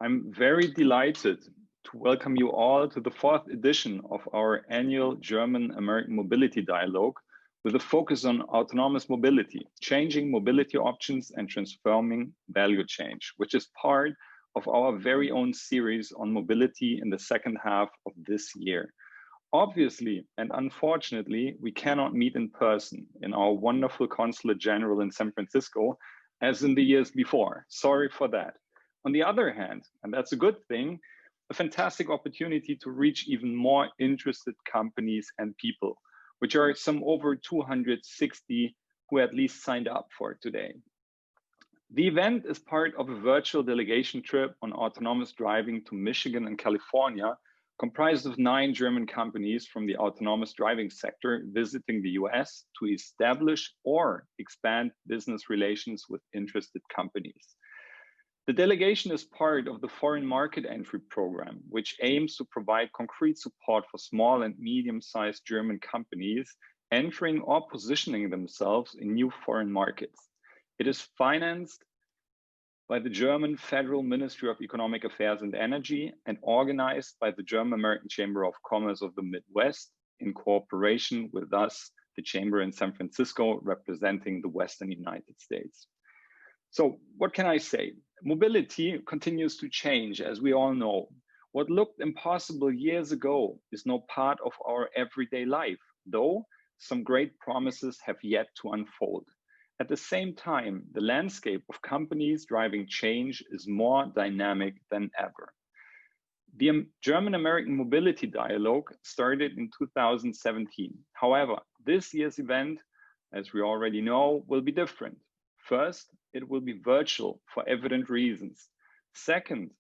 I'm very delighted to welcome you all to the fourth edition of our annual German-American Mobility Dialogue with a focus on autonomous mobility, changing mobility options and transforming value change, which is part of our very own series on mobility in the second half of this year. Obviously, and unfortunately, we cannot meet in person in our wonderful Consulate General in San Francisco as in the years before. Sorry for that. On the other hand, and that's a good thing, a fantastic opportunity to reach even more interested companies and people, which are some over 260 who at least signed up for today. The event is part of a virtual delegation trip on autonomous driving to Michigan and California, comprised of 9 German companies from the autonomous driving sector visiting the US to establish or expand business relations with interested companies. The delegation is part of the Foreign Market Entry Program, which aims to provide concrete support for small and medium-sized German companies entering or positioning themselves in new foreign markets. It is financed by the German Federal Ministry of Economic Affairs and Energy and organized by the German-American Chamber of Commerce of the Midwest in cooperation with us, the Chamber in San Francisco, representing the Western United States. So what can I say? Mobility continues to change, as we all know. What looked impossible years ago is now part of our everyday life, though some great promises have yet to unfold. At the same time, the landscape of companies driving change is more dynamic than ever. The German-American Mobility Dialogue started in 2017. However, this year's event, as we already know, will be different. First, it will be virtual for evident reasons. Second,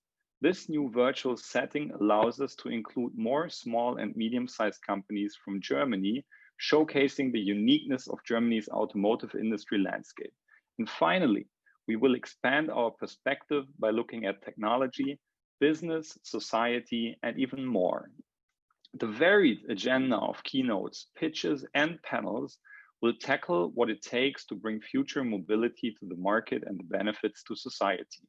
this new virtual setting allows us to include more small and medium-sized companies from Germany, showcasing the uniqueness of Germany's automotive industry landscape. And finally, we will expand our perspective by looking at technology, business, society, and even more. The varied agenda of keynotes, pitches, and panels will tackle what it takes to bring future mobility to the market and the benefits to society.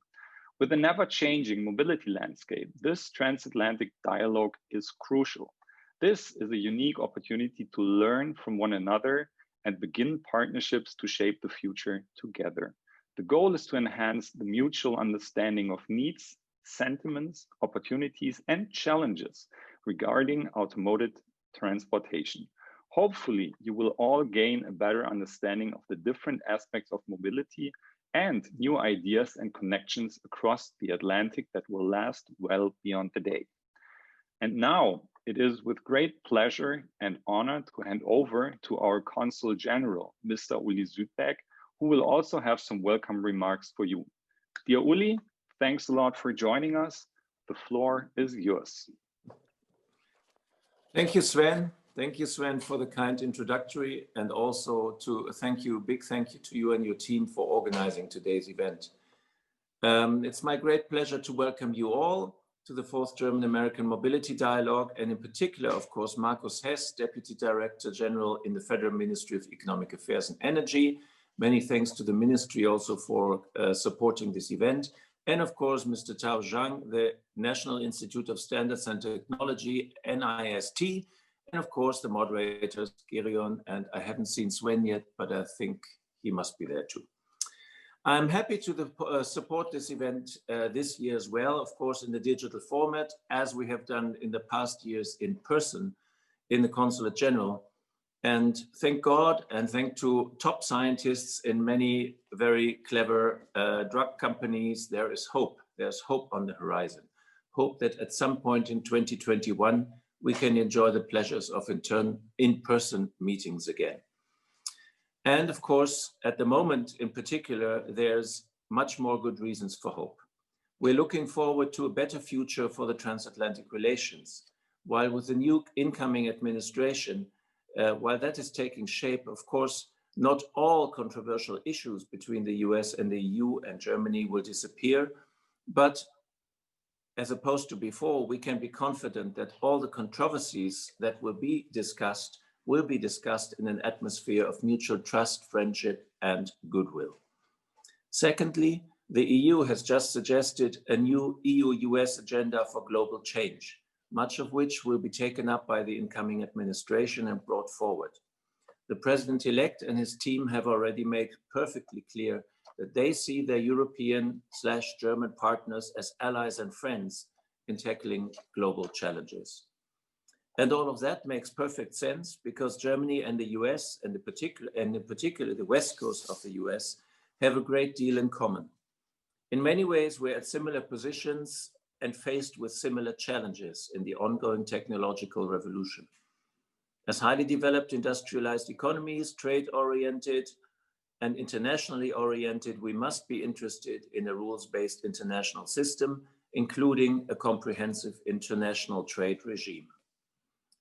With a never-changing mobility landscape, this transatlantic dialogue is crucial. This is a unique opportunity to learn from one another and begin partnerships to shape the future together. The goal is to enhance the mutual understanding of needs, sentiments, opportunities, and challenges regarding automotive transportation. Hopefully, you will all gain a better understanding of the different aspects of mobility and new ideas and connections across the Atlantic that will last well beyond the day. And now, it is with great pleasure and honor to hand over to our Consul General, Mr. Uli Südbeck, who will also have some welcome remarks for you. Dear Uli, thanks a lot for joining us. The floor is yours. Thank you, Sven. Thank you, Sven, for the kind introductory, and also big thank you to you and your team for organizing today's event. It's my great pleasure to welcome you all to the 4th German-American Mobility Dialogue, and in particular, of course, Markus Hess, Deputy Director General in the Federal Ministry of Economic Affairs and Energy. Many thanks to the Ministry also for supporting this event. And of course, Mr. Tao Zhang, the National Institute of Standards and Technology, NIST, and of course, the moderators, Gerion, and I haven't seen Sven yet, but I think he must be there too. I'm happy to support this event this year as well, of course, in the digital format, as we have done in the past years in person in the Consulate General. And thank God and thank to top scientists in many very clever drug companies, there is hope. There's hope on the horizon. Hope that at some point in 2021, we can enjoy the pleasures of in-person meetings again. And of course, at the moment in particular, there's much more good reasons for hope. We're looking forward to a better future for the transatlantic relations. While with the new incoming administration, while that is taking shape, of course, not all controversial issues between the US and the EU and Germany will disappear, but as opposed to before, we can be confident that all the controversies that will be discussed in an atmosphere of mutual trust, friendship, and goodwill. Secondly, The EU has just suggested a new EU-US agenda for global change, much of which will be taken up by the incoming administration and brought forward. The president-elect and his team have already made perfectly clear that they see their European/German partners as allies and friends in tackling global challenges. And all of that makes perfect sense because Germany and the US, and in particular the West Coast of the US, have a great deal in common. In many ways, we're at similar positions and faced with similar challenges in the ongoing technological revolution. As highly developed industrialized economies, trade-oriented and internationally oriented, we must be interested in a rules-based international system, including a comprehensive international trade regime.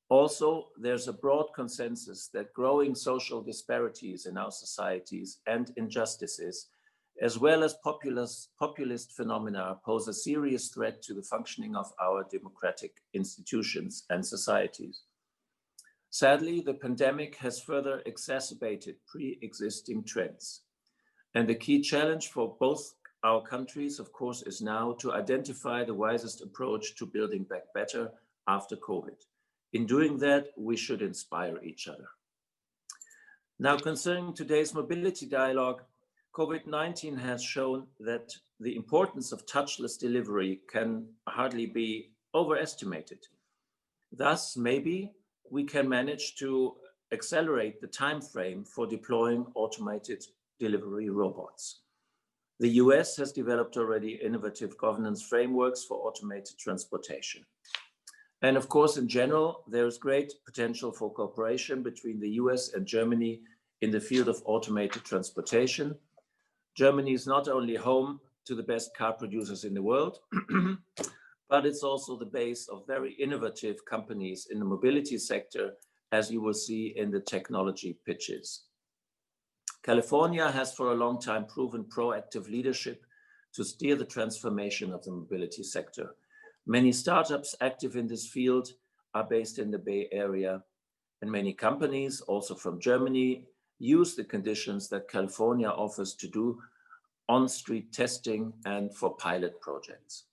Also, there's a broad consensus that growing social disparities in our societies and injustices, as well as populist phenomena, pose a serious threat to the functioning of our democratic institutions and societies. Sadly, the pandemic has further exacerbated pre-existing trends. And the key challenge for both our countries, of course, is now to identify the wisest approach to building back better after COVID. In doing that, we should inspire each other. Now, concerning today's mobility dialogue, COVID-19 has shown that the importance of touchless delivery can hardly be overestimated. Thus, maybe we can manage to accelerate the time frame for deploying automated delivery robots. The US has developed already innovative governance frameworks for automated transportation. And of course, in general, there is great potential for cooperation between the US and Germany in the field of automated transportation. Germany is not only home to the best car producers in the world, but it's also the base of very innovative companies in the mobility sector, as you will see in the technology pitches. California has for a long time proven proactive leadership to steer the transformation of the mobility sector. Many startups active in this field are based in the Bay Area, and many companies, also from Germany, use the conditions that California offers to do on-street testing and for pilot projects.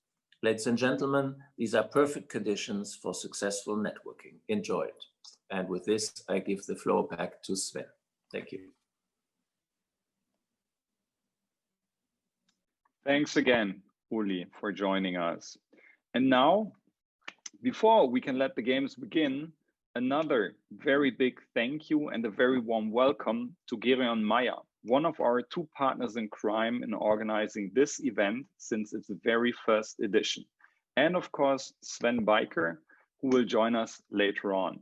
Ladies and gentlemen, these are perfect conditions for successful networking. Enjoy it. And with this, I give the floor back to Sven. Thank you. Thanks again, Uli, for joining us. And now, before we can let the games begin, another very big thank you and a very warm welcome to Gerion Meyer, one of our two partners in crime in organizing this event since its very first edition. And of course, Sven Biker, who will join us later on.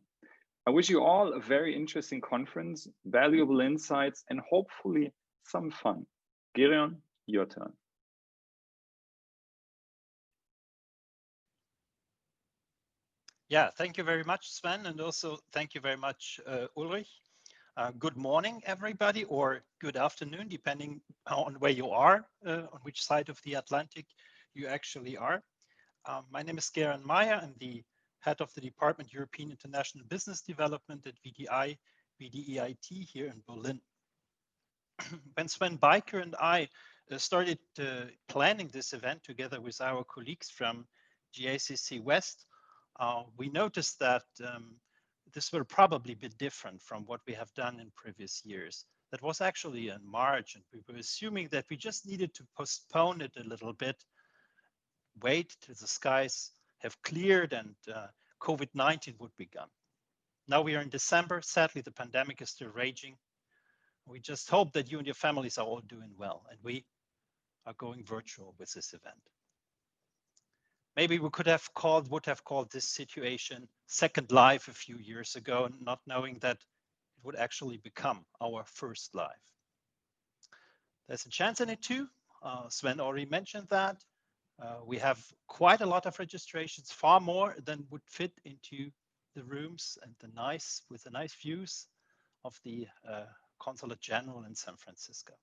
I wish you all a very interesting conference, valuable insights, and hopefully some fun. Gerion, your turn. Yeah, thank you very much, Sven, and also thank you very much, Ulrich. Good morning, everybody, or good afternoon, depending on where you are, on which side of the Atlantic you actually are. My name is Gerion Meyer. I'm the head of the Department European International Business Development at VDI, VDEIT here in Berlin. When Sven Biker and I started planning this event together with our colleagues from GACC West, we noticed that this will probably be different from what we have done in previous years. That was actually in March, and we were assuming that we just needed to postpone it a little bit, wait till the skies have cleared and COVID-19 would be gone. Now we are in December. Sadly, the pandemic is still raging. We just hope that you and your families are all doing well, and we are going virtual with this event. Maybe we would have called this situation Second Life a few years ago, not knowing that it would actually become our first life. There's a chance in it too. Sven already mentioned that. We have quite a lot of registrations, far more than would fit into the rooms and with the nice views of the Consulate General in San Francisco.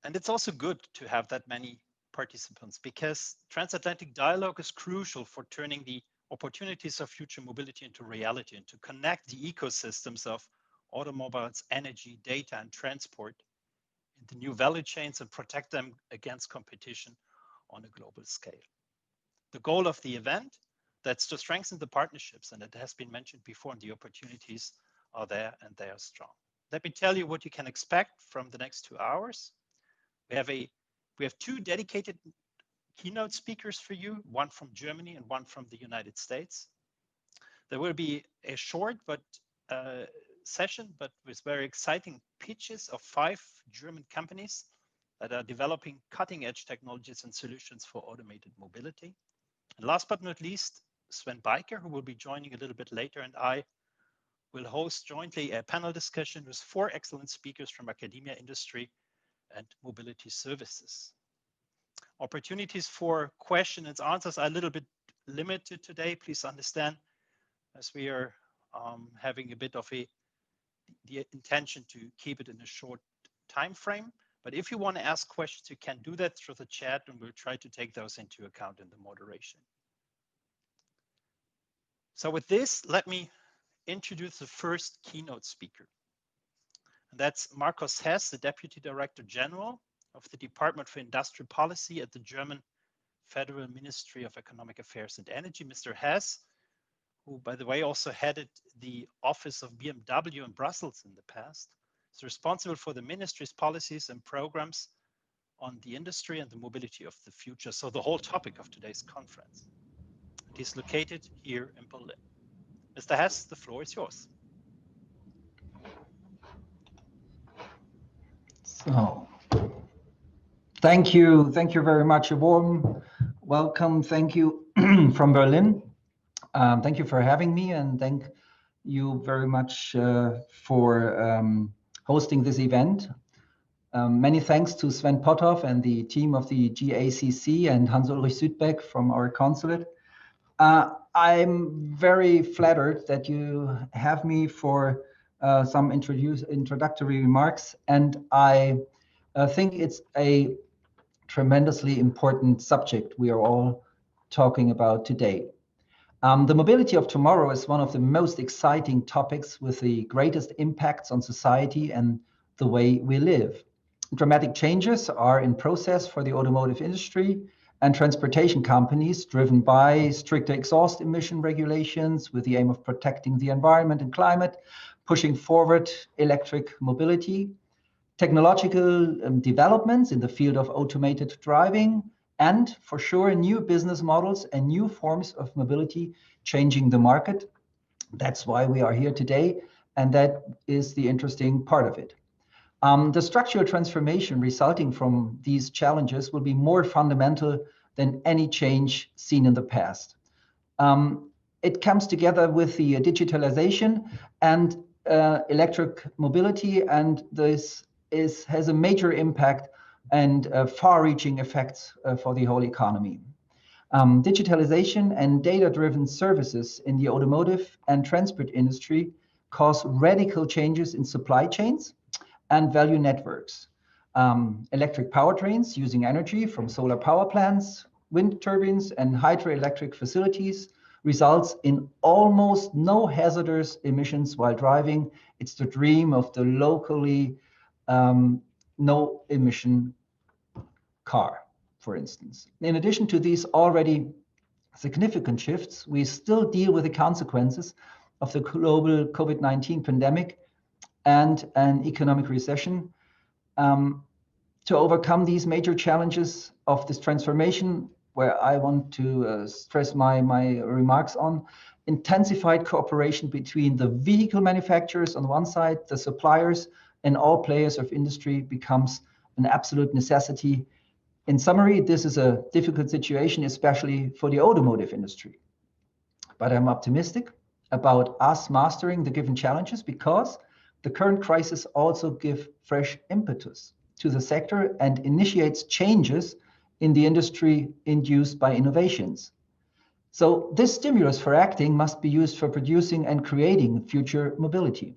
And it's also good to have that many participants because transatlantic dialogue is crucial for turning the opportunities of future mobility into reality and to connect the ecosystems of automobiles, energy, data, and transport into new value chains and protect them against competition on a global scale. The goal of the event, that's to strengthen the partnerships, and it has been mentioned before, and the opportunities are there and they are strong. Let me tell you what you can expect from the next 2 hours. We have 2 dedicated keynote speakers for you, one from Germany and one from the United States. There will be a short session, but with very exciting pitches of 5 German companies that are developing cutting-edge technologies and solutions for automated mobility. And last but not least, Sven Beiker, who will be joining a little bit later, and I will host jointly a panel discussion with 4 excellent speakers from academia, industry, and mobility services. Opportunities for questions and answers are a little bit limited today. Please understand, as we are having a bit of the intention to keep it in a short time frame. But if you want to ask questions, you can do that through the chat, and we'll try to take those into account in the moderation. So with this, let me introduce the first keynote speaker. And that's Markus Hess, the Deputy Director General of the Department for Industrial Policy at the German Federal Ministry of Economic Affairs and Energy. Mr. Hess, who, by the way, also headed the office of BMW in Brussels in the past, is responsible for the ministry's policies and programs on the industry and the mobility of the future. So the whole topic of today's conference. It is located here in Berlin. Mr. Hess, the floor is yours. So, thank you very much. A warm welcome. Thank you from Berlin. Thank you for having me, and thank you very much for hosting this event. Many thanks to Sven Potthoff and the team of the GACC and Hans-Ulrich Südbeck from our consulate. I'm very flattered that you have me for some introductory remarks, and I think it's a tremendously important subject we are all talking about today. The mobility of tomorrow is one of the most exciting topics with the greatest impacts on society and the way we live. Dramatic changes are in process for the automotive industry and transportation companies, driven by stricter exhaust emission regulations with the aim of protecting the environment and climate, pushing forward electric mobility, technological developments in the field of automated driving, and for sure, new business models and new forms of mobility changing the market. That's why we are here today, and that is the interesting part of it. The structural transformation resulting from these challenges will be more fundamental than any change seen in the past. It comes together with the digitalization and electric mobility, and this has a major impact and far-reaching effects for the whole economy. Digitalization and data-driven services in the automotive and transport industry cause radical changes in supply chains and value networks. Electric powertrains using energy from solar power plants, wind turbines, and hydroelectric facilities results in almost no hazardous emissions while driving. It's the dream of the locally no emission car, for instance. In addition to these already significant shifts, we still deal with the consequences of the global COVID-19 pandemic and an economic recession. To overcome these major challenges of this transformation, where I want to stress my remarks on, intensified cooperation between the vehicle manufacturers on one side, the suppliers, and all players of industry becomes an absolute necessity. In summary, this is a difficult situation, especially for the automotive industry. But I'm optimistic about us mastering the given challenges because the current crisis also gives fresh impetus to the sector and initiates changes in the industry induced by innovations. So this stimulus for acting must be used for producing and creating future mobility.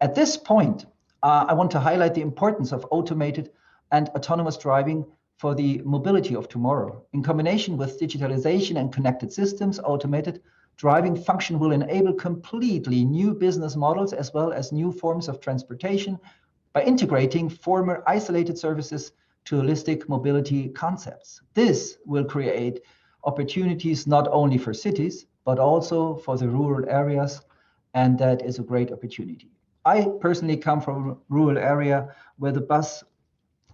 At this point, I want to highlight the importance of automated and autonomous driving for the mobility of tomorrow. In combination with digitalization and connected systems, automated driving function will enable completely new business models as well as new forms of transportation by integrating former isolated services to holistic mobility concepts. This will create opportunities not only for cities, but also for the rural areas, and that is a great opportunity. I personally come from a rural area where the bus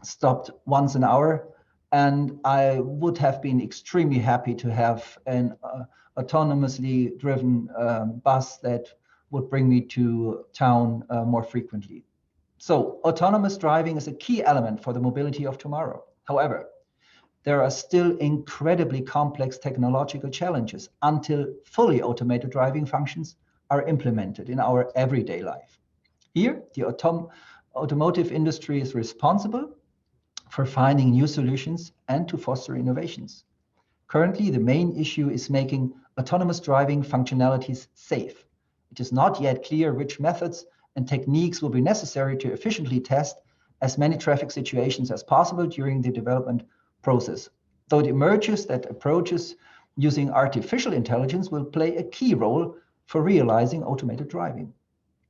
stopped once an hour, and I would have been extremely happy to have an autonomously driven bus that would bring me to town more frequently. So autonomous driving is a key element for the mobility of tomorrow. However, there are still incredibly complex technological challenges until fully automated driving functions are implemented in our everyday life. Here, the automotive industry is responsible for finding new solutions and to foster innovations. Currently, the main issue is making autonomous driving functionalities safe. It is not yet clear which methods and techniques will be necessary to efficiently test as many traffic situations as possible during the development process, though it emerges that approaches using artificial intelligence will play a key role for realizing automated driving.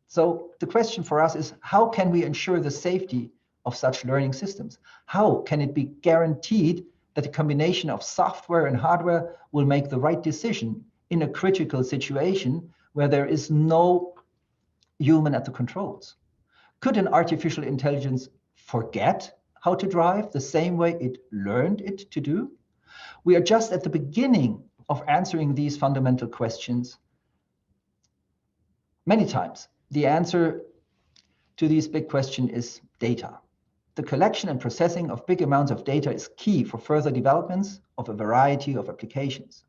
So the question for us is, how can we ensure the safety of such learning systems? How can it be guaranteed that a combination of software and hardware will make the right decision in a critical situation where there is no human at the controls? Could an artificial intelligence forget how to drive the same way it learned it to do? We are just at the beginning of answering these fundamental questions. Many times, the answer to these big questions is data. The collection and processing of big amounts of data is key for further developments of a variety of applications.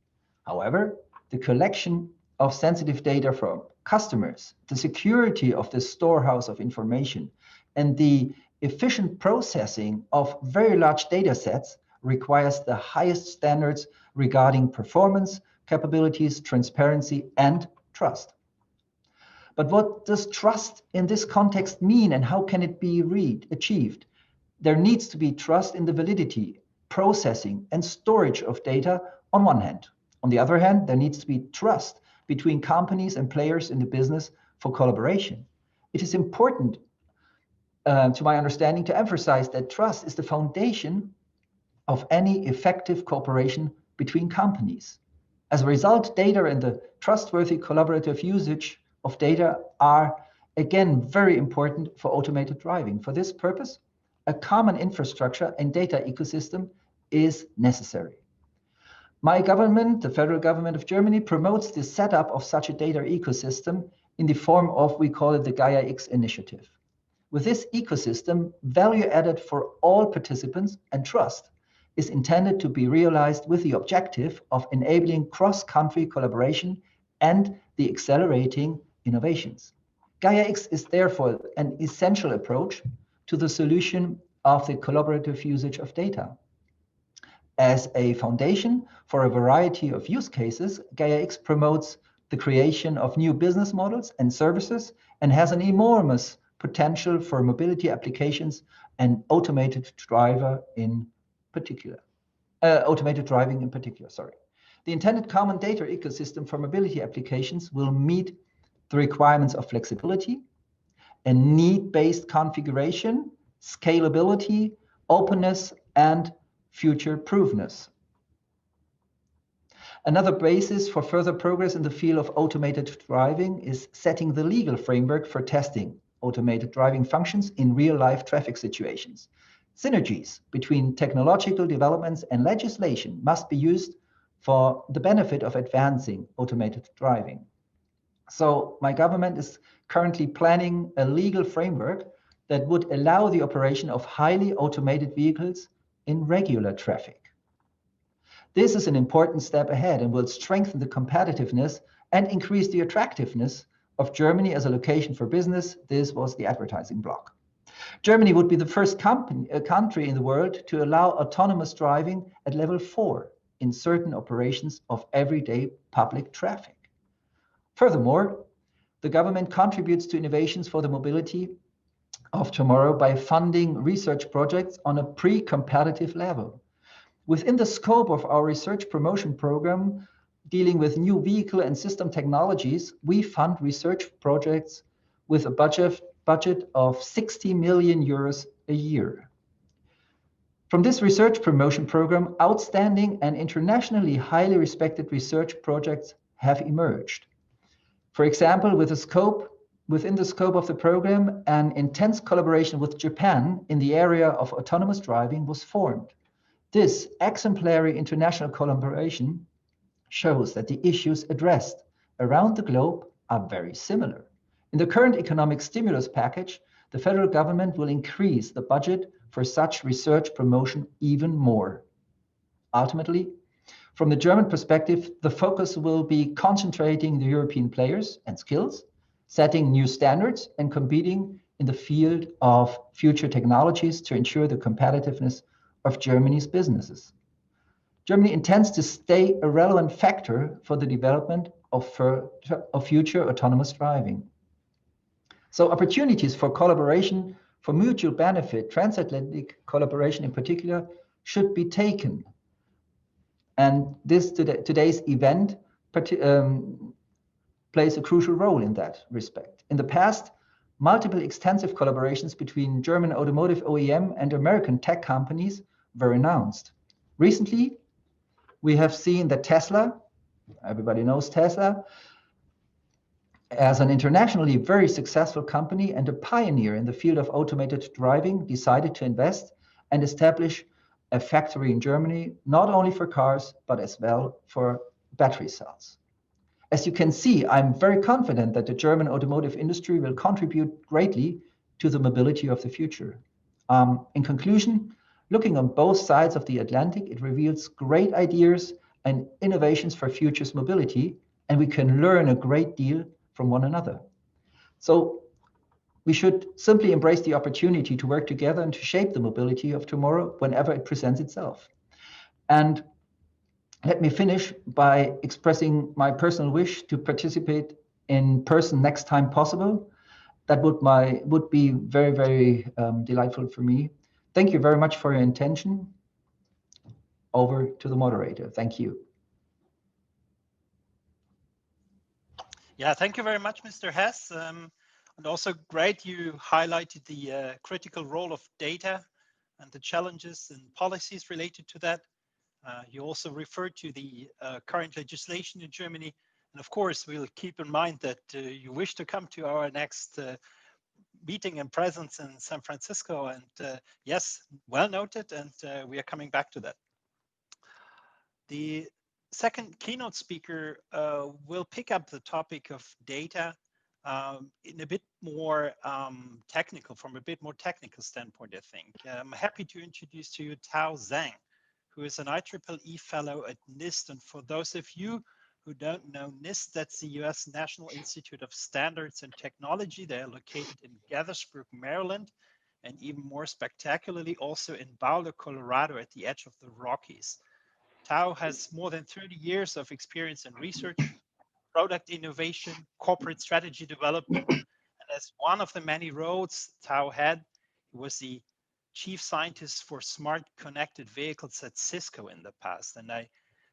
However, the collection of sensitive data from customers, the security of the storehouse of information, and the efficient processing of very large data sets requires the highest standards regarding performance, capabilities, transparency, and trust. But what does trust in this context mean, and how can it be achieved? There needs to be trust in the validity, processing, and storage of data on one hand. On the other hand, there needs to be trust between companies and players in the business for collaboration. It is important, to my understanding, to emphasize that trust is the foundation of any effective cooperation between companies. As a result, data and the trustworthy collaborative usage of data are, again, very important for automated driving. For this purpose, a common infrastructure and data ecosystem is necessary. My government, the federal government of Germany, promotes the setup of such a data ecosystem in the form of, we call it the Gaia-X initiative. With this ecosystem, value added for all participants and trust is intended to be realized with the objective of enabling cross-country collaboration and the accelerating innovations. Gaia-X is therefore an essential approach to the solution of the collaborative usage of data. As a foundation for a variety of use cases, Gaia-X promotes the creation of new business models and services and has an enormous potential for mobility applications and automated driving in particular. The intended common data ecosystem for mobility applications will meet the requirements of flexibility, a need-based configuration, scalability, openness, and future-proofness. Another basis for further progress in the field of automated driving is setting the legal framework for testing automated driving functions in real-life traffic situations. Synergies between technological developments and legislation must be used for the benefit of advancing automated driving. So my government is currently planning a legal framework that would allow the operation of highly automated vehicles in regular traffic. This is an important step ahead and will strengthen the competitiveness and increase the attractiveness of Germany as a location for business. This was the advertising block. Germany would be the first country in the world to allow autonomous driving at level 4 in certain operations of everyday public traffic. Furthermore, the government contributes to innovations for the mobility of tomorrow by funding research projects on a pre-competitive level. Within the scope of our research promotion program dealing with new vehicle and system technologies, we fund research projects with a budget budget of 60 million euros a year. From this research promotion program, outstanding and internationally highly respected research projects have emerged. For example, within the scope of the program, an intense collaboration with Japan in the area of autonomous driving was formed. This exemplary international collaboration shows that the issues addressed around the globe are very similar. In the current economic stimulus package, the federal government will increase the budget for such research promotion even more. Ultimately, from the German perspective, the focus will be concentrating the European players and skills, setting new standards, and competing in the field of future technologies to ensure the competitiveness of Germany's businesses. Germany intends to stay a relevant factor for the development of future autonomous driving. So opportunities for collaboration, for mutual benefit, transatlantic collaboration in particular, should be taken. And today's event plays a crucial role in that respect. In the past, multiple extensive collaborations between German automotive OEM and American tech companies were announced. Recently, we have seen that Tesla, everybody knows Tesla, as an internationally very successful company and a pioneer in the field of automated driving, decided to invest and establish a factory in Germany, not only for cars, but as well for battery cells. As you can see, I'm very confident that the German automotive industry will contribute greatly to the mobility of the future. In conclusion, looking on both sides of the Atlantic, it reveals great ideas and innovations for future's mobility, and we can learn a great deal from one another. So we should simply embrace the opportunity to work together and to shape the mobility of tomorrow whenever it presents itself. And let me finish by expressing my personal wish to participate in person next time possible. That would be very, very delightful for me. Thank you very much for your attention. Over to the moderator. Thank you. Yeah, thank you very much, Mr. Hess. And also great you highlighted the critical role of data and the challenges and policies related to that. You also referred to the current legislation in Germany. And of course, we'll keep in mind that you wish to come to our next meeting and presence in San Francisco. And yes, well noted. And we are coming back to that. The second keynote speaker will pick up the topic of data in a bit more technical, from a bit more technical standpoint, I think. I'm happy to introduce to you Tao Zhang, who is an IEEE fellow at NIST. And for those of you who don't know NIST, that's the US National Institute of Standards and Technology. They are located in Gaithersburg, Maryland, and even more spectacularly, also in Boulder, Colorado, at the edge of the Rockies. Tao has more than 30 years of experience in research, product innovation, corporate strategy development. And as one of the many roles Tao had, he was the chief scientist for smart connected vehicles at Cisco in the past. And I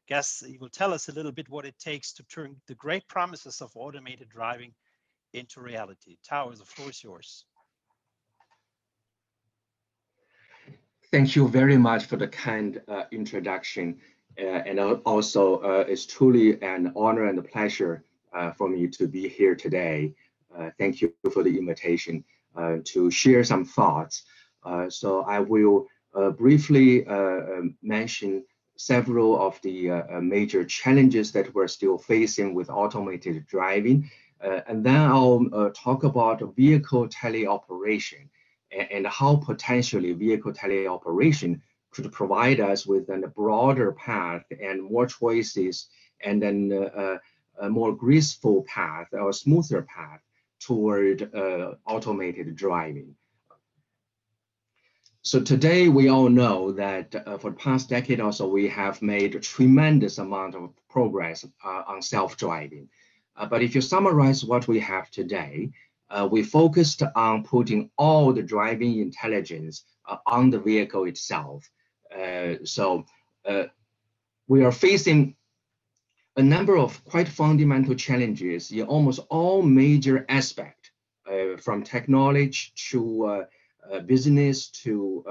guess he will tell us a little bit what it takes to turn the great promises of automated driving into reality. Tao, the floor is yours. Thank you very much for the kind introduction. And also, it's truly an honor and a pleasure for me to be here today. Thank you for the invitation to share some thoughts. So I will briefly mention several of the major challenges that we're still facing with automated driving. And then I'll talk about vehicle teleoperation and how potentially vehicle teleoperation could provide us with a broader path and more choices, and then a more graceful path or smoother path toward automated driving. So today we all know that for the past decade or so, we have made a tremendous amount of progress on self-driving. But if you summarize what we have today, we focused on putting all the driving intelligence on the vehicle itself. So we are facing a number of quite fundamental challenges in almost all major aspects from technology to business to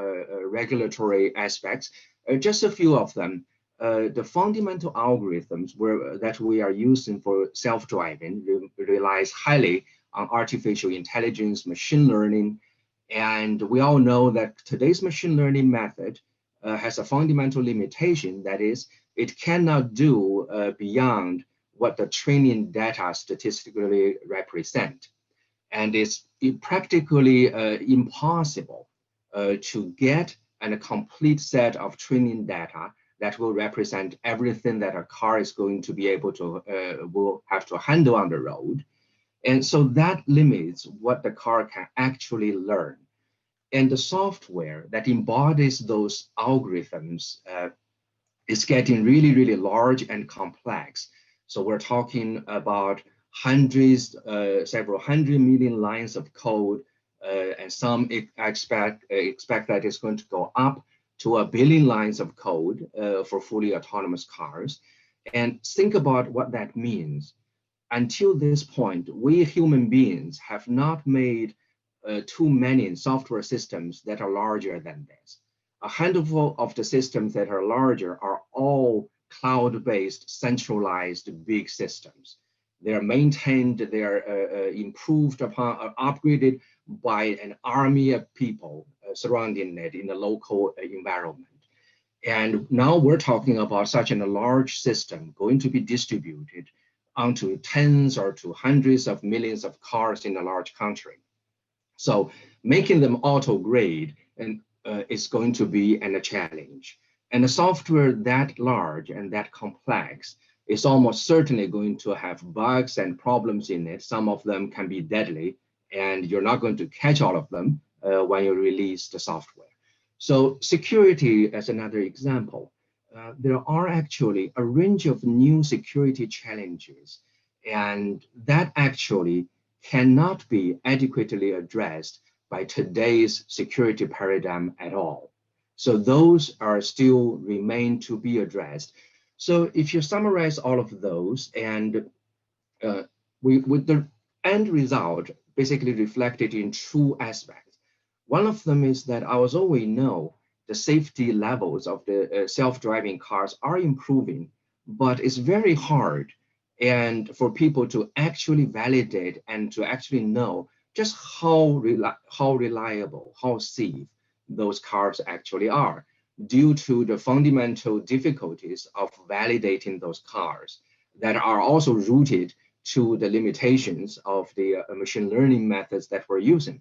regulatory aspects. Just a few of them. The fundamental algorithms that we are using for self-driving relies highly on artificial intelligence, machine learning, and we all know that today's machine learning method has a fundamental limitation, that is, it cannot do beyond what the training data statistically represent. And it's practically impossible to get a complete set of training data that will represent everything that a car is going to be able to, will have to handle on the road. And so that limits what the car can actually learn. And the software that embodies those algorithms is getting really, really large and complex. So we're talking about hundreds, several hundred million lines of code, and some expect that it's going to go up to 1 billion lines of code for fully autonomous cars. And think about what that means. Until this point, we human beings have not made too many software systems that are larger than this. A handful of the systems that are larger are all cloud-based, centralized big systems. They are maintained, they are improved upon, upgraded by an army of people surrounding it in the local environment. And now we're talking about such a large system going to be distributed onto tens or to hundreds of millions of cars in a large country. So making them auto-grade and is going to be a challenge. And a software that large and that complex is almost certainly going to have bugs and problems in it. Some of them can be deadly, and you're not going to catch all of them when you release the software. So security as another example. There are actually a range of new security challenges, and that actually cannot be adequately addressed by today's security paradigm at all. So those are still remain to be addressed. So if you summarize all of those, and with the end result basically reflected in two aspects. One of them is that as all we know, the safety levels of the self-driving cars are improving, but it's very hard and for people to actually validate and to actually know just how reliable, how safe those cars actually are, due to the fundamental difficulties of validating those cars that are also rooted to the limitations of the machine learning methods that we're using.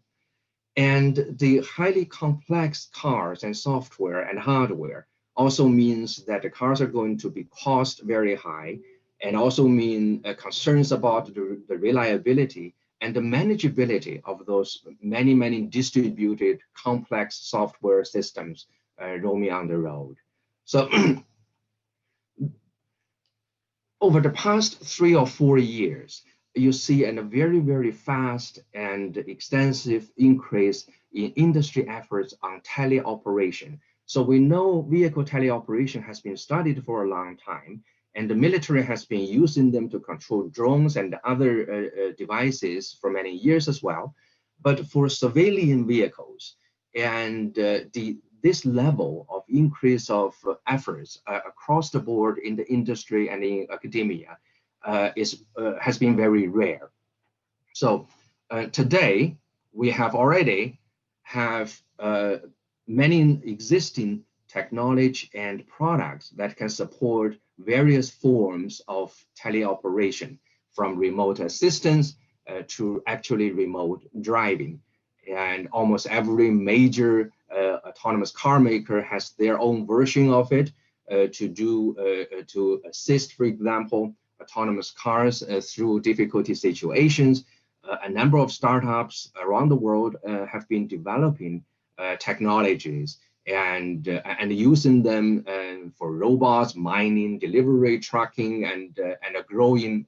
And the highly complex cars and software and hardware also means that the cars are going to be cost very high, and also mean concerns about the reliability and the manageability of those many, many distributed complex software systems roaming on the road. So over the past 3 or 4 years, you see a very, very fast and extensive increase in industry efforts on teleoperation. So we know vehicle teleoperation has been studied for a long time, and the military has been using them to control drones and other devices for many years as well. But for civilian vehicles, and this level of increase of efforts across the board in the industry and in academia has been very rare. So today we have already many existing technology and products that can support various forms of teleoperation, from remote assistance to actually remote driving. And almost every major autonomous car maker has their own version of it to assist, for example, autonomous cars through difficulty situations. A number of startups around the world have been developing technologies and using them for robots, mining, delivery, trucking, and a growing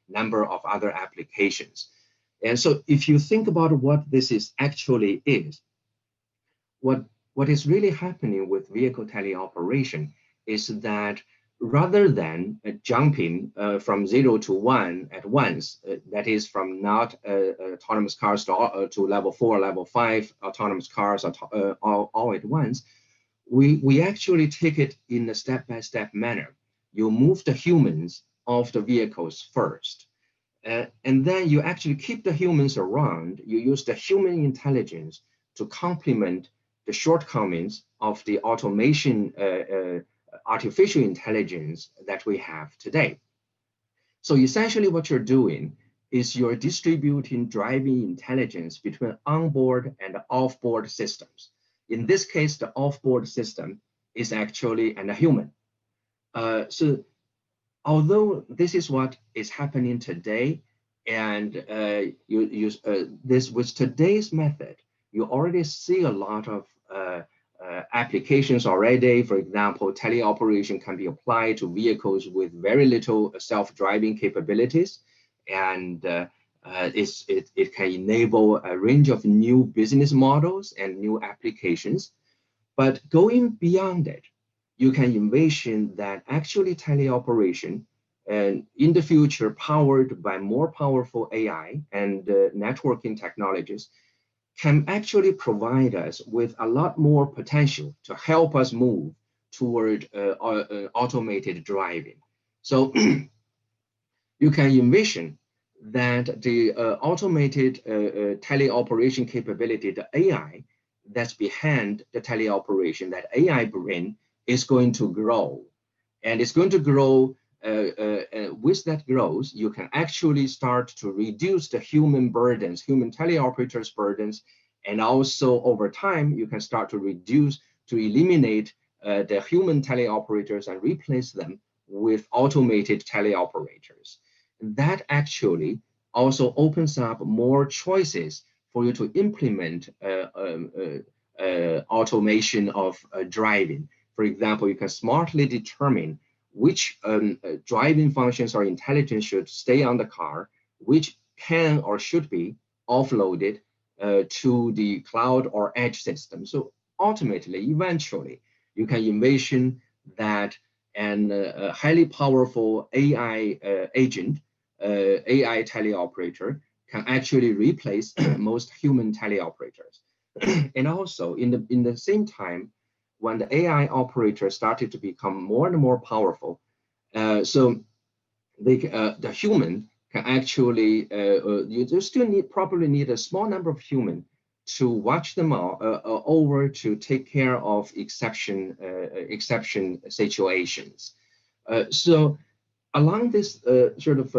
number of other applications. And so if you think about what this actually is, what is really happening with vehicle teleoperation is that rather than jumping from 0 to 1 at once, that is from not autonomous cars to level 4, level 5 autonomous cars all at once, we actually take it in a step-by-step manner. You move the humans off the vehicles first, and then you actually keep the humans around. You use the human intelligence to complement the shortcomings of the automation artificial intelligence that we have today. So essentially what you're doing is you're distributing driving intelligence between onboard and offboard systems. In this case, the offboard system is actually a human. So although this is what is happening today, and with today's method, you already see a lot of applications already. For example, teleoperation can be applied to vehicles with very little self-driving capabilities, and it can enable a range of new business models and new applications. But going beyond it, you can envision that actually teleoperation, and in the future powered by more powerful AI and networking technologies, can actually provide us with a lot more potential to help us move toward automated driving. So you can envision that the automated teleoperation capability, the AI that's behind the teleoperation, that AI brain is going to grow. And it's going to grow, with that growth, you can actually start to reduce the human burdens, human teleoperators' burdens, and also over time, you can start to eliminate the human teleoperators and replace them with automated teleoperators. That actually also opens up more choices for you to implement automation of driving. For example, you can smartly determine which driving functions or intelligence should stay on the car, which can or should be offloaded to the cloud or edge system. So ultimately, eventually, you can envision that a highly powerful AI agent, AI teleoperator, can actually replace most human teleoperators. And also, in the same time, when the AI operator started to become more and more powerful, so the human can actually, you still probably need a small number of humans to watch them all over to take care of exception situations. So along this sort of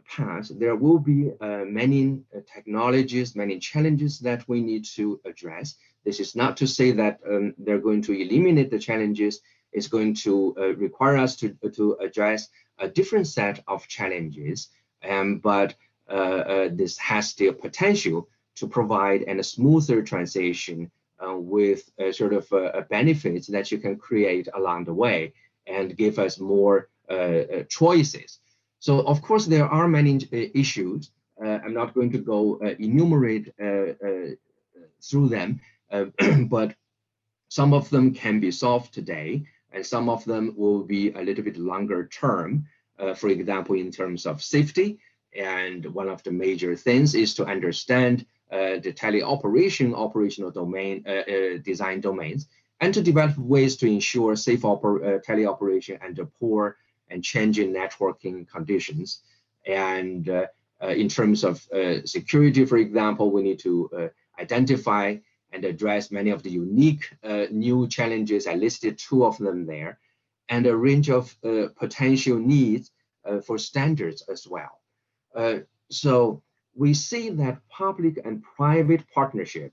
path, there will be many technologies, many challenges that we need to address. This is not to say that they're going to eliminate the challenges. It's going to require us to address a different set of challenges, but this has the potential to provide a smoother transition with sort of benefits that you can create along the way and give us more choices. So of course, there are many issues. I'm not going to go enumerate through them, but some of them can be solved today, and some of them will be a little bit longer term. For example, in terms of safety, and one of the major things is to understand the teleoperation operational domain design domains, and to develop ways to ensure safe teleoperation under poor and changing networking conditions. And in terms of security, for example, we need to identify and address many of the unique new challenges. I listed 2 of them there, and a range of potential needs for standards as well. So we see that public and private partnership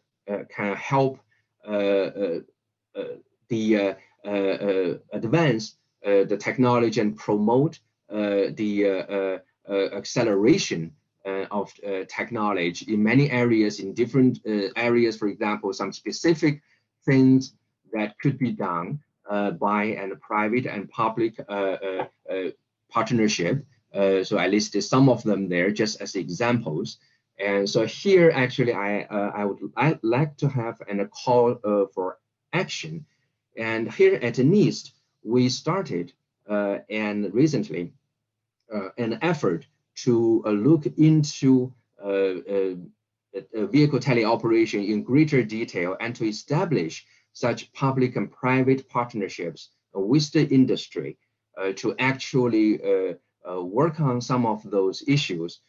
can help advance the technology and promote the acceleration of technology in many areas, in different areas. For example, some specific things that could be done by a private and public partnership. So I listed some of them there just as examples. And so here, actually, I'd like to have a call for action. And here at NIST, we started and recently an effort to look into vehicle teleoperation in greater detail and to establish such public and private partnerships with the industry to actually work on some of those issues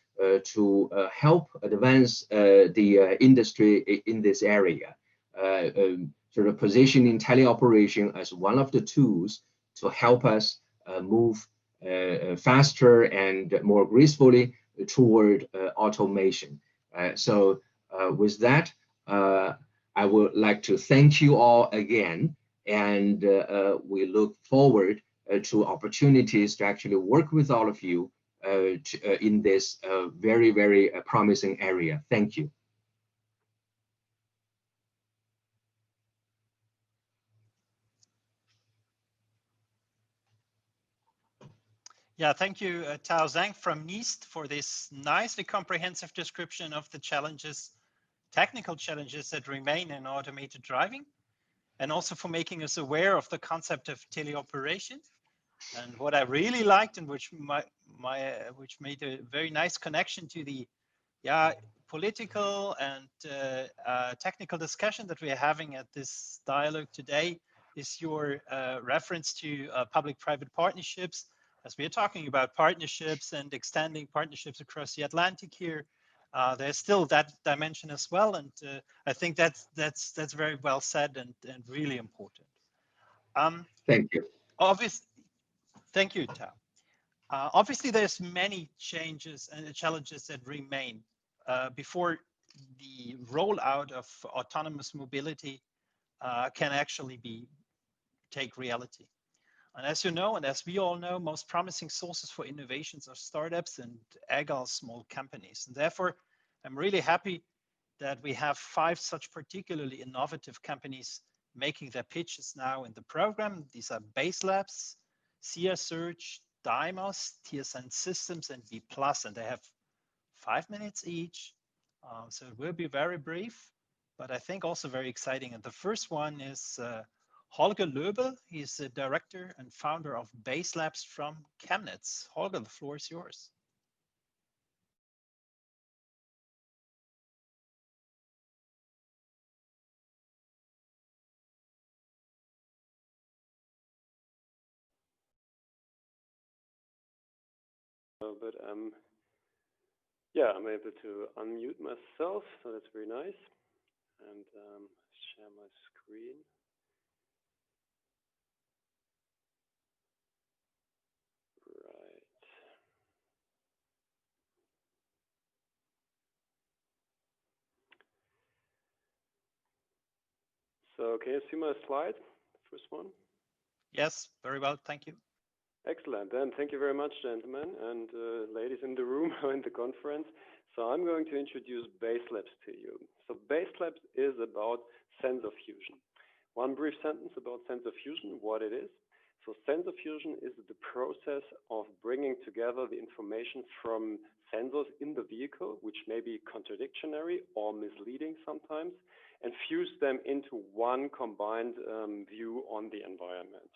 to help advance the industry in this area, sort of positioning teleoperation as one of the tools to help us move faster and more gracefully toward automation. So with that, I would like to thank you all again, and we look forward to opportunities to actually work with all of you in this very, very promising area. Thank you. Yeah, thank you, Tao Zhang from NIST, for this nicely comprehensive description of the challenges, technical challenges that remain in automated driving, and also for making us aware of the concept of teleoperation. And what I really liked, and which made a very nice connection to the political and technical discussion that we are having at this dialogue today, is your reference to public-private partnerships. As we are talking about partnerships and extending partnerships across the Atlantic here, there's still that dimension as well, and I think that's very well said and really important. Thank you. Thank you, Tao. Obviously, there's many changes and challenges that remain before the rollout of autonomous mobility can actually take reality. And as you know, and as we all know, most promising sources for innovations are startups and agile small companies. And therefore, I'm really happy that we have 5 such particularly innovative companies making their pitches now in the program. These are Base Labs, CR Search, Dymos, TSN Systems, and V+, and they have 5 minutes each. So it will be very brief, but I think also very exciting. And the first one is Holger Löbel. He's the director and founder of Base Labs from Chemnitz. Holger, the floor is yours. But yeah, I'm able to unmute myself, so that's very nice. And share my screen. Right. So can you see my slide, first one? Yes, very well, thank you. Excellent, then thank you very much, gentlemen and ladies in the room or in the conference. So I'm going to introduce Base Labs to you. So Base Labs is about sensor fusion. One brief sentence about sensor fusion, what it is. So sensor fusion is the process of bringing together the information from sensors in the vehicle, which may be contradictory or misleading sometimes, and fuse them into one combined view on the environment.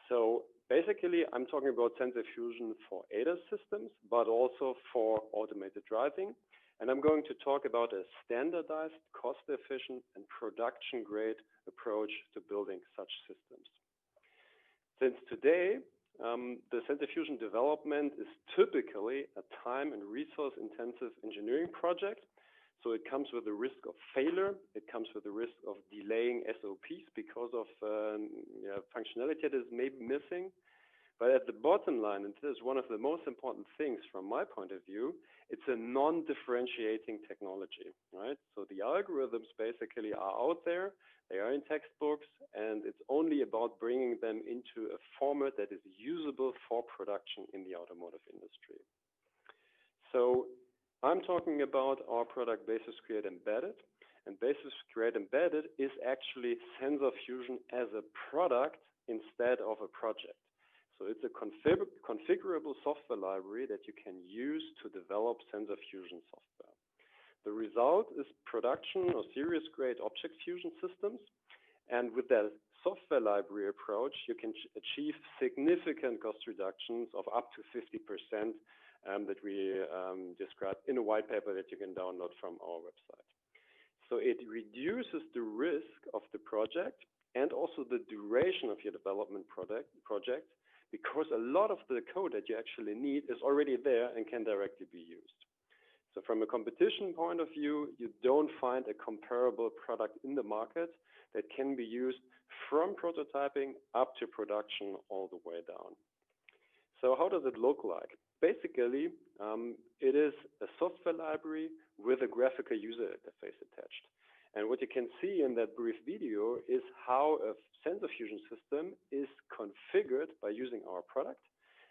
So basically, I'm talking about sensor fusion for ADAS systems, but also for automated driving. And I'm going to talk about a standardized, cost-efficient, and production-grade approach to building such systems. Since today, the sensor fusion development is typically a time and resource-intensive engineering project. So it comes with the risk of failure. It comes with the risk of delaying SOPs because of functionality that is maybe missing. But at the bottom line, and this is one of the most important things from my point of view, it's a non-differentiating technology, right? So the algorithms basically are out there, they are in textbooks, and it's only about bringing them into a format that is usable for production in the automotive industry. So I'm talking about our product Basis Create Embedded, and Basis Create Embedded is actually sensor fusion as a product instead of a project. So it's a configurable software library that you can use to develop sensor fusion software. The result is production or series grade object fusion systems. And with that software library approach, you can achieve significant cost reductions of up to 50% that we described in a white paper that you can download from our website. So it reduces the risk of the project and also the duration of your development project because a lot of the code that you actually need is already there and can directly be used. So from a competition point of view, you don't find a comparable product in the market that can be used from prototyping up to production all the way down. So how does it look like? Basically, it is a software library with a graphical user interface attached. And what you can see in that brief video is how a sensor fusion system is configured by using our product.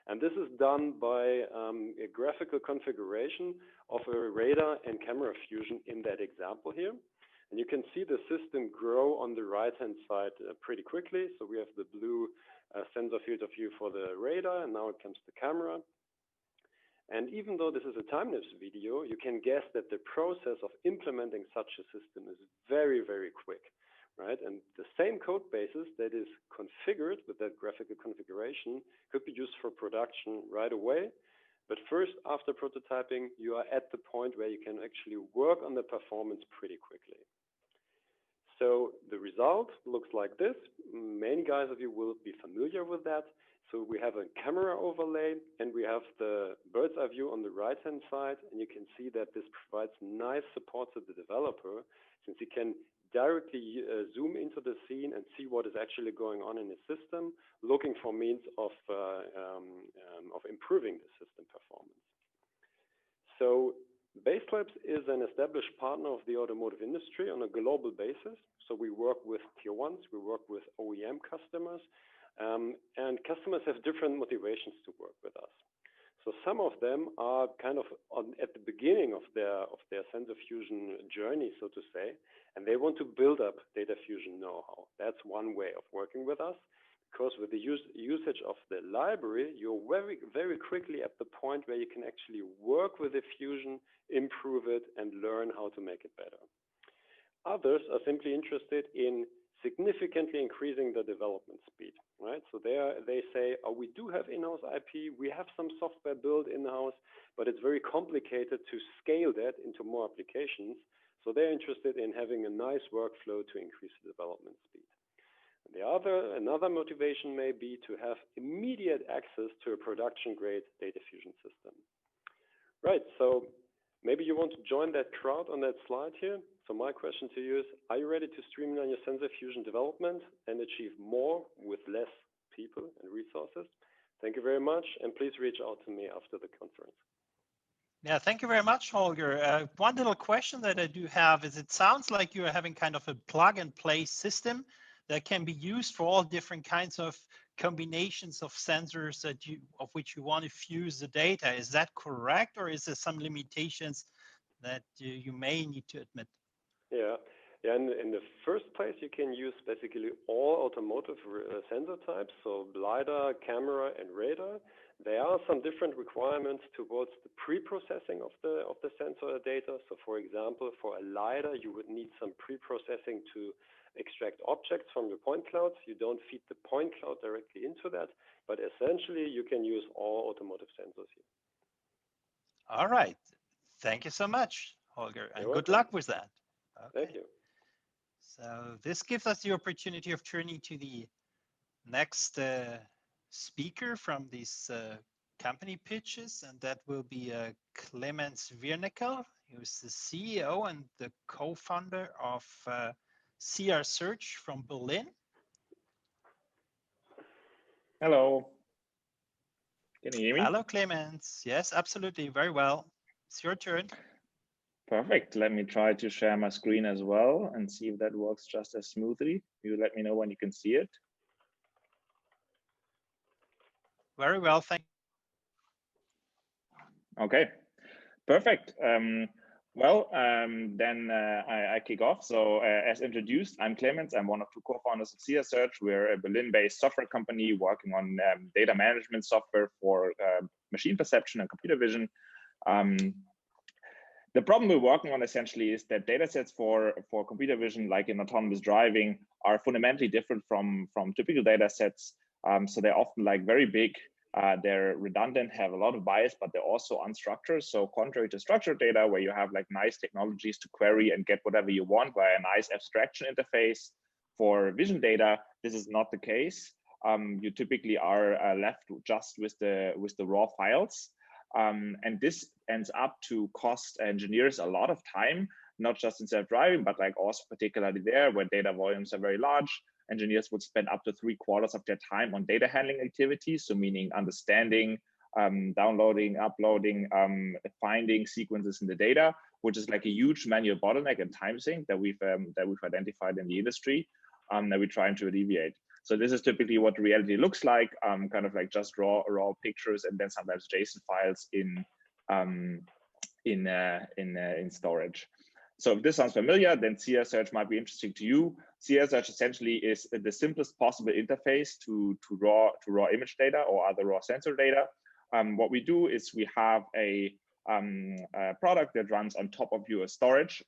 And this is done by a graphical configuration of a radar and camera fusion in that example here. And you can see the system grow on the right-hand side pretty quickly. So we have the blue sensor field of view for the radar, and now it comes to camera. And even though this is a time-lapse video, you can guess that the process of implementing such a system is very, very quick, right? And the same code basis that is configured with that graphical configuration could be used for production right away. But first, after prototyping, you are at the point where you can actually work on the performance pretty quickly. So the result looks like this. Many guys of you will be familiar with that. So we have a camera overlay and we have the bird's eye view on the right-hand side. And you can see that this provides nice support to the developer since he can directly zoom into the scene and see what is actually going on in the system, looking for means of improving the system performance. So Baselabs is an established partner of the automotive industry on a global basis. So we work with tier ones, we work with OEM customers, and customers have different motivations to work with us. So some of them are kind of at the beginning of their sensor fusion journey, so to say, and they want to build up data fusion know-how. That's one way of working with us, because with the usage of the library, you're very, very quickly at the point where you can actually work with the fusion, improve it, and learn how to make it better. Others are simply interested in significantly increasing the development speed, right? So they say, oh, we do have in-house IP, we have some software built in-house, but it's very complicated to scale that into more applications. So they're interested in having a nice workflow to increase the development speed. Another motivation may be to have immediate access to a production-grade data fusion system. Right, so maybe you want to join that crowd on that slide here. So my question to you is, are you ready to streamline your sensor fusion development and achieve more with less people and resources? Thank you very much, and please reach out to me after the conference. Yeah, thank you very much, Holger. One little question that I do have is, it sounds like you are having kind of a plug and play system that can be used for all different kinds of combinations of sensors of which you want to fuse the data. Is that correct, or is there some limitations that you may need to admit? Yeah. In the first place, you can use basically all automotive sensor types, so LiDAR, camera, and radar. There are some different requirements towards the pre-processing of the sensor data. So, for example, for a LiDAR, you would need some pre-processing to extract objects from the point clouds. You don't feed the point cloud directly into that, but essentially, you can use all automotive sensors here. All right. Thank you so much, Holger, and good luck with that. Okay. Thank you. So this gives us the opportunity of turning to the next speaker from these company pitches, and that will be Clemens Wiernickel, who's the CEO and the co-founder of CR Search from Berlin. Hello. Can you hear me? Hello, Clemens. Yes, absolutely. Very well. It's your turn. Perfect. Let me try to share my screen as well and see if that works just as smoothly. You let me know when you can see it. Very well, thank you. Okay, perfect. Then I kick off. So as introduced, I'm Clemens. I'm one of two co-founders of CR Search. We're a Berlin-based software company working on data management software for machine perception and computer vision. The problem we're working on essentially is that data sets for computer vision, like in autonomous driving, are fundamentally different from typical data sets. So they're often like very big, they're redundant, have a lot of bias, but they're also unstructured. So contrary to structured data, where you have like nice technologies to query and get whatever you want via a nice abstraction interface, for vision data, this is not the case. You typically are left just with the raw files. And this ends up to cost engineers a lot of time, not just in self-driving, but like also particularly there where data volumes are very large. Engineers would spend up to 3/4 of their time on data handling activities. So meaning understanding, downloading, uploading, finding sequences in the data, which is like a huge manual bottleneck and time sink that we've identified in the industry, that we're trying to alleviate. So this is typically what reality looks like, kind of like just raw pictures and then sometimes JSON files in storage. So if this sounds familiar, then CR search might be interesting to you. CR search essentially is the simplest possible interface to raw image data or other raw sensor data. What we do is we have a product that runs on top of your storage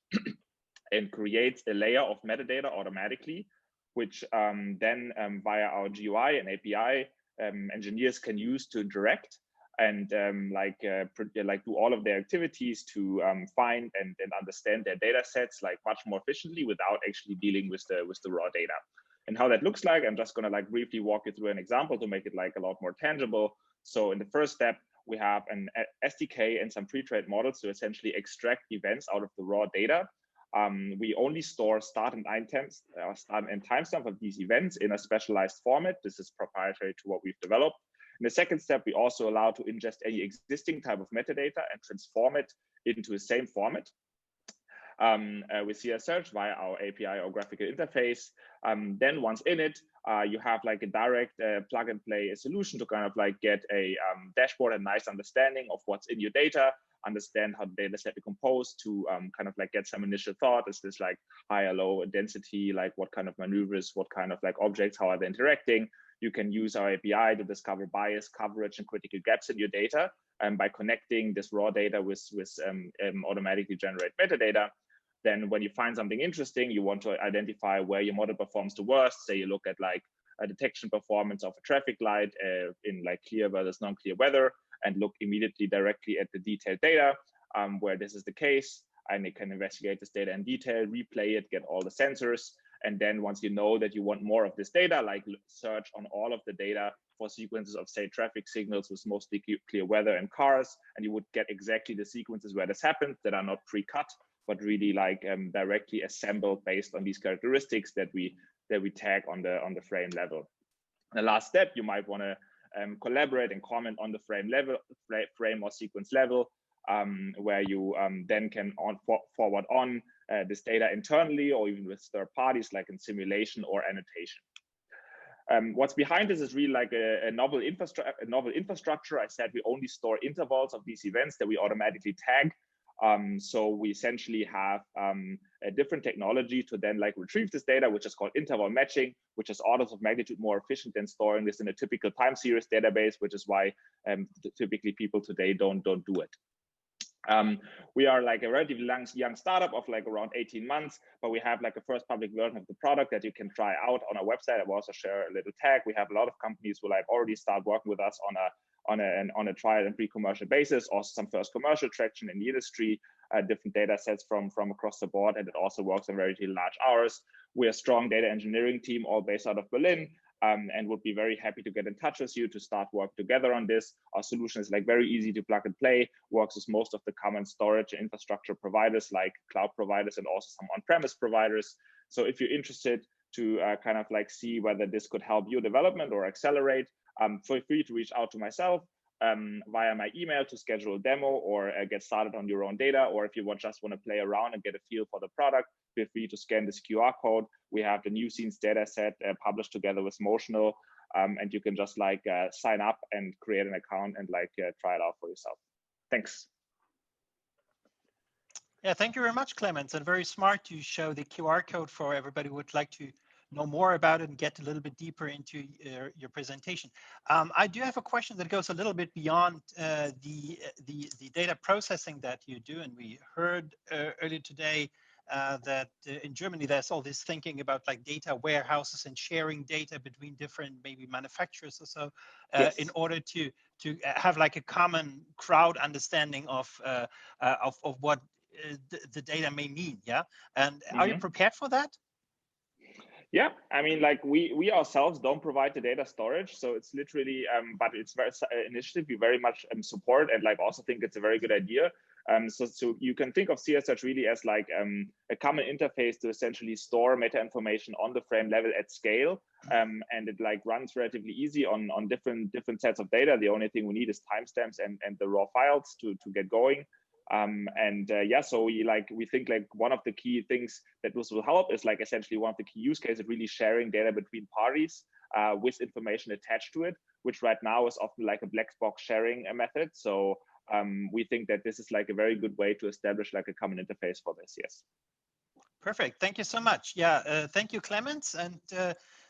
and creates a layer of metadata automatically, which then via our GUI and API, engineers can use to interact and do all of their activities to find and understand their data sets like much more efficiently without actually dealing with the raw data. And how that looks like, I'm just gonna like briefly walk you through an example to make it like a lot more tangible. So in the first step, we have an SDK and some pre-trained models to essentially extract events out of the raw data. We only store start and timestamp of these events in a specialized format. This is proprietary to what we've developed. In the second step, we also allow to ingest any existing type of metadata and transform it into the same format with CR search via our API or graphical interface. Then once in it, you have like a direct plug and play solution to kind of like get a dashboard and nice understanding of what's in your data, understand how the data set is composed, to kind of like get some initial thought. Is this like high or low density? Like what kind of maneuvers, what kind of like objects, how are they interacting? You can use our API to discover bias, coverage, and critical gaps in your data. And by connecting this raw data with automatically generate metadata, then when you find something interesting, you want to identify where your model performs the worst. Say you look at like a detection performance of a traffic light in like clear versus non-clear weather, and look immediately directly at the detailed data where this is the case, and it can investigate this data in detail, replay it, get all the sensors. And then once you know that you want more of this data, like search on all of the data for sequences of, say, traffic signals with mostly clear weather and cars, and you would get exactly the sequences where this happened that are not pre-cut, but really like directly assembled based on these characteristics that we tag on the frame level. The last step, you might want to collaborate and comment on the frame or sequence level, where you then can forward on this data internally or even with third parties, like in simulation or annotation. What's behind this is really like a novel infrastructure. I said we only store intervals of these events that we automatically tag. So we essentially have a different technology to then like retrieve this data, which is called interval matching, which is orders of magnitude more efficient than storing this in a typical time series database, which is why typically people today don't do it. We are like a relatively young startup of like around 18 months, but we have like a first public version of the product that you can try out on our website. I will also share a little tag. We have a lot of companies who like already start working with us on a trial and pre-commercial basis, also some first commercial traction in the industry, different data sets from across the board, and it also works on relatively large hours. We're a strong data engineering team, all based out of Berlin, and would be very happy to get in touch with you to start work together on this. Our solution is like very easy to plug and play, works with most of the common storage and infrastructure providers like cloud providers and also some on-premise providers. So if you're interested to kind of like see whether this could help your development or accelerate, feel free to reach out to myself via my email to schedule a demo or get started on your own data. Or if you just want to play around and get a feel for the product, feel free to scan this QR code. We have the new scenes data set published together with Motional, and you can just like sign up and create an account and like try it out for yourself. Thanks. Yeah, thank you very much, Clemens, and very smart to show the QR code for everybody who would like to know more about it and get a little bit deeper into your presentation. I do have a question that goes a little bit beyond the data processing that you do, and we heard earlier today that in Germany there's all this thinking about like data warehouses and sharing data between different maybe manufacturers or so, Yes. in order to have like a common crowd understanding of what the data may mean. Yeah, and are you prepared for that? Yeah, I mean, like we ourselves don't provide the data storage, so it's literally, but it's very initiative we very much support, and like also think it's a very good idea. So you can think of CSH really as like a common interface to essentially store meta information on the frame level at scale, and it like runs relatively easy on different sets of data. The only thing we need is timestamps and the raw files to get going. Yeah, so we think like one of the key things that this will help is like essentially one of the key use cases, really sharing data between parties with information attached to it, which right now is often like a black box sharing method. So we think that this is like a very good way to establish like a common interface for this. Yes. Perfect. Thank you so much. Yeah. Thank you, Clemens. And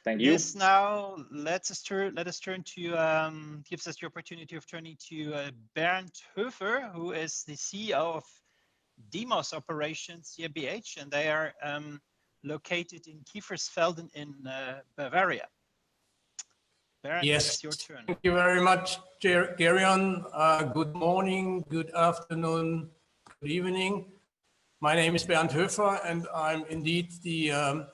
thank you. This now let us turn to gives us the opportunity of turning to Bernd Höfer, who is the CEO of Demos Operations GmbH, and they are located in Kiefersfelden in Bavaria. Bernd, yes, it's your turn. Thank you very much, Gerion. Good morning, good afternoon, good evening. My name is Bernd Höfer, and I'm indeed the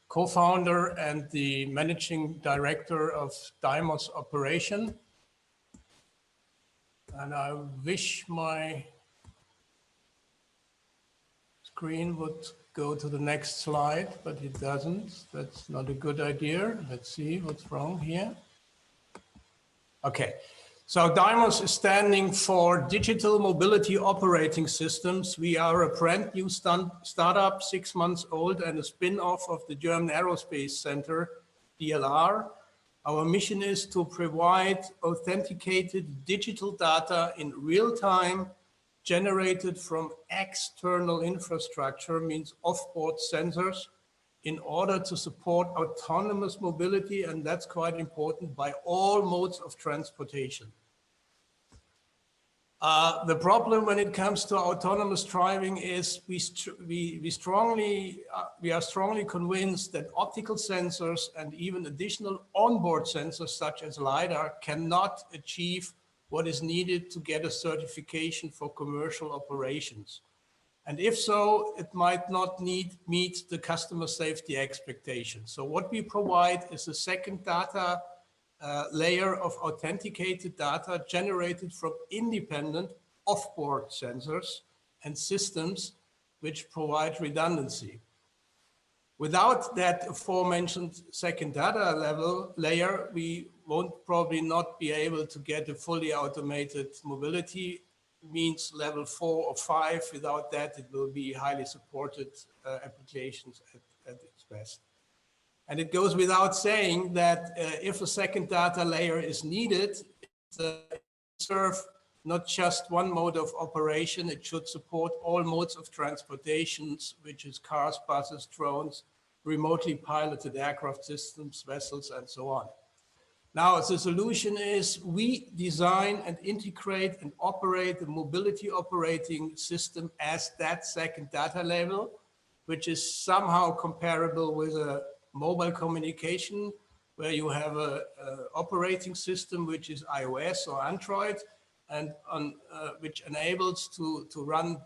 co-founder and the managing director of Demos Operation. And I wish my screen would go to the next slide, but it doesn't. That's not a good idea. Let's see what's wrong here. Okay. So Demos is standing for Digital Mobility Operating Systems. We are a brand new startup, 6 months old, and a spin-off of the German Aerospace Center, DLR. Our mission is to provide authenticated digital data in real time, generated from external infrastructure, means off-board sensors, in order to support autonomous mobility, and that's quite important, by all modes of transportation. The problem when it comes to autonomous driving is we are strongly convinced that optical sensors and even additional onboard sensors such as LiDAR cannot achieve what is needed to get a certification for commercial operations. And if so, it might not meet the customer safety expectations. So what we provide is a second data layer of authenticated data generated from independent off-board sensors and systems which provide redundancy. Without that aforementioned second data layer, we won't probably not be able to get a fully automated mobility, means level 4 or 5. Without that, it will be highly supported applications at its best. And it goes without saying that if a second data layer is needed, it serve not just one mode of operation, it should support all modes of transportations, which is cars, buses, drones, remotely piloted aircraft systems, vessels, and so on. Now, the solution is we design and integrate and operate the mobility operating system as that second data level, which is somehow comparable with a mobile communication, where you have a operating system, which is iOS or Android, and which enables to run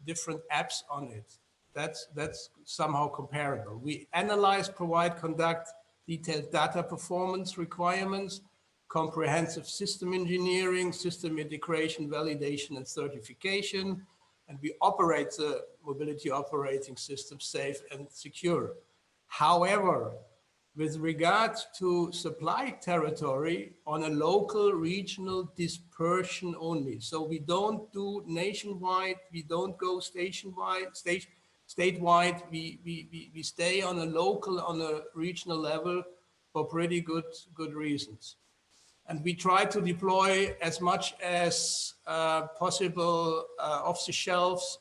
different apps on it. That's somehow comparable. We analyze, provide, conduct detailed data performance requirements, comprehensive system engineering, system integration, validation, and certification, and we operate the mobility operating system safe and secure. However, with regard to supply territory, on a local, regional dispersion only. So we don't do nationwide, we don't go statewide, we stay on a local, on a regional level for pretty good reasons. And we try to deploy as much as possible off-the-shelf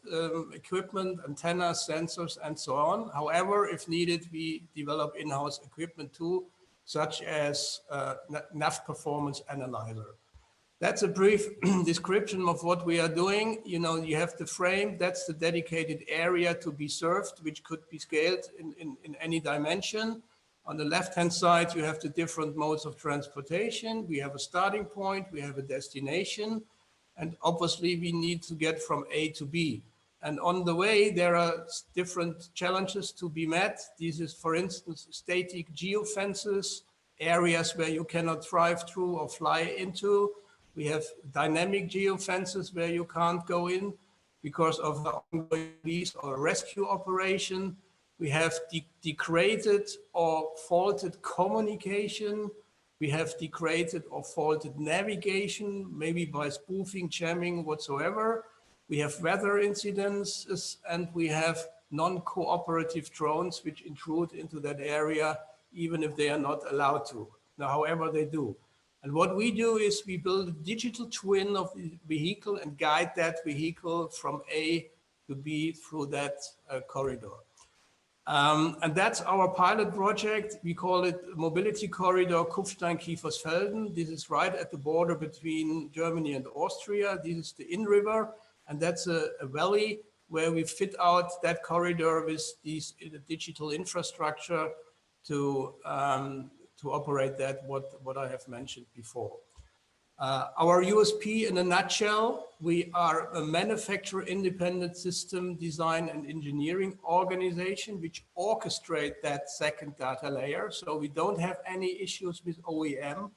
equipment, antennas, sensors, and so on. However, if needed, we develop in-house equipment too, such as nav performance analyzer. That's a brief description of what we are doing. You know, you have the frame, that's the dedicated area to be served, which could be scaled in any dimension. On the left-hand side, you have the different modes of transportation. We have a starting point, we have a destination, and obviously we need to get from A to B. And on the way, there are different challenges to be met. This is, for instance, static geofences, areas where you cannot drive through or fly into. We have dynamic geofences where you can't go in because of the ongoing police or rescue operation. We have degraded or faulted communication. We have degraded or faulted navigation, maybe by spoofing, jamming, whatsoever. We have weather incidents, and we have non-cooperative drones which intrude into that area, even if they are not allowed to. Now, however, they do. And what we do is we build a digital twin of the vehicle and guide that vehicle from A to B through that corridor. And that's our pilot project. We call it Mobility Corridor Kufstein-Kiefersfelden. This is right at the border between Germany and Austria. This is the Inn River, and that's a valley where we fit out that corridor with these digital infrastructure to operate that, what I have mentioned before. Our USP in a nutshell, we are a manufacturer-independent system design and engineering organization which orchestrate that second data layer. So we don't have any issues with OEM.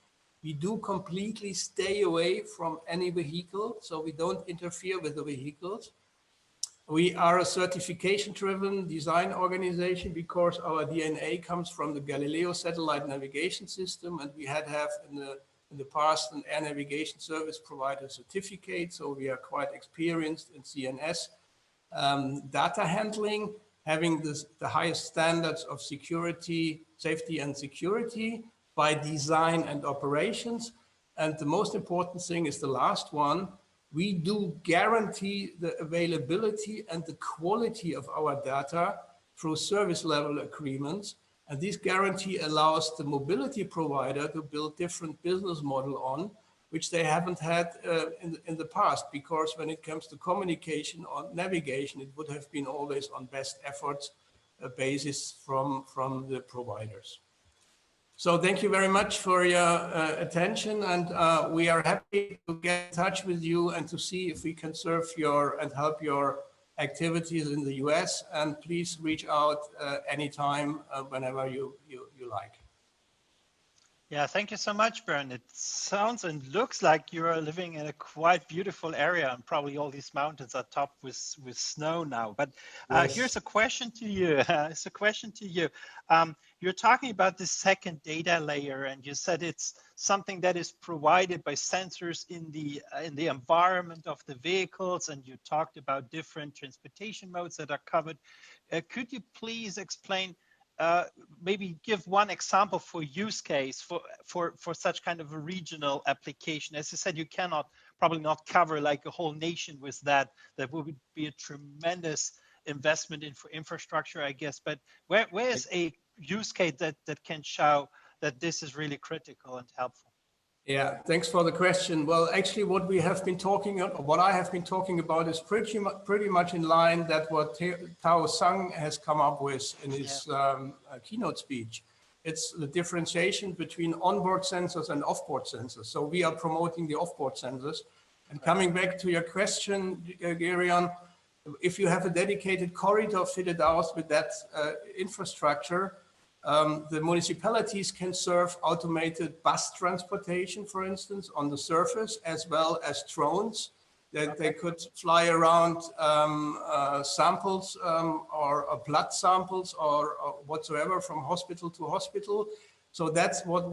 We do completely stay away from any vehicle, so we don't interfere with the vehicles. We are a certification-driven design organization because our DNA comes from the Galileo satellite navigation system, and we had to have in the past an air navigation service provider certificate, so we are quite experienced in CNS data handling, having the highest standards of security, safety and security by design and operations. And the most important thing is the last one. We do guarantee the availability and the quality of our data through service level agreements. And this guarantee allows the mobility provider to build different business model on, which they haven't had in the past, because when it comes to communication or navigation, it would have been always on best efforts basis from the providers. So thank you very much for your attention, and we are happy to get in touch with you and to see if we can serve your and help your activities in the US. And please reach out anytime, whenever you like. Yeah, thank you so much, Bernd. It sounds and looks like you're living in a quite beautiful area, and probably all these mountains are topped with snow now. But Yes. Here's a question to you. It's a question to you. You're talking about the second data layer, and you said it's something that is provided by sensors in the environment of the vehicles, and you talked about different transportation modes that are covered. Could you please explain? Maybe give one example for use case for such kind of a regional application. As you said, you cannot probably not cover like a whole nation with that. That would be a tremendous investment in for infrastructure, I guess. But where is a use case that can show that this is really critical and helpful? Yeah, thanks for the question. Well, actually, what we have been talking, what I have been talking about, is pretty much in line that what Tao Sang has come up with in his keynote speech. It's the differentiation between onboard sensors and offboard sensors. So we are promoting the offboard sensors. And coming back to your question, Gerion, if you have a dedicated corridor fitted out with that infrastructure, the municipalities can serve automated bus transportation, for instance, on the surface, as well as drones that they could fly around samples or blood samples or whatsoever from hospital to hospital. So that's what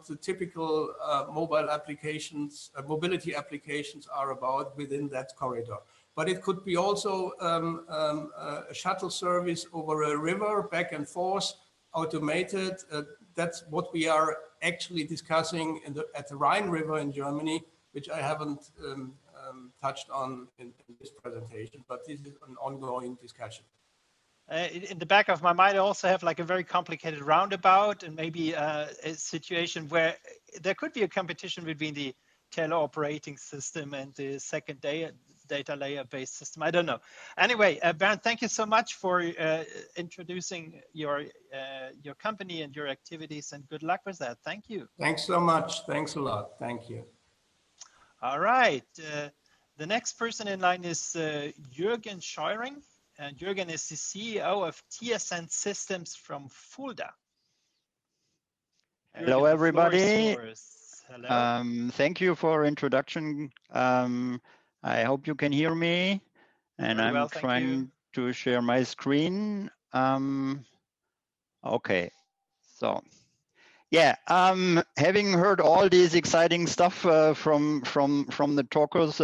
the typical mobile applications, mobility applications are about within that corridor. But it could be also a shuttle service over a river back and forth automated. That's what we are actually discussing at the Rhine River in Germany, which I haven't touched on in this presentation, but this is an ongoing discussion. In the back of my mind, I also have like a very complicated roundabout and maybe a situation where there could be a competition between the teleoperating system and the second data layer based system. I don't know. Anyway, Bernd, thank you so much for introducing your company and your activities, and good luck with that. Thank you. Thanks so much. Thanks a lot. Thank you. All right. The next person in line is Jürgen Scheuring. And Jürgen is the CEO of TSN Systems from Fulda. Hello, everybody. Hello. Thank you for introduction. I hope you can hear me. And Very well, I'm trying to share my screen. Okay, so. Yeah, having heard all these exciting stuff from the talkers,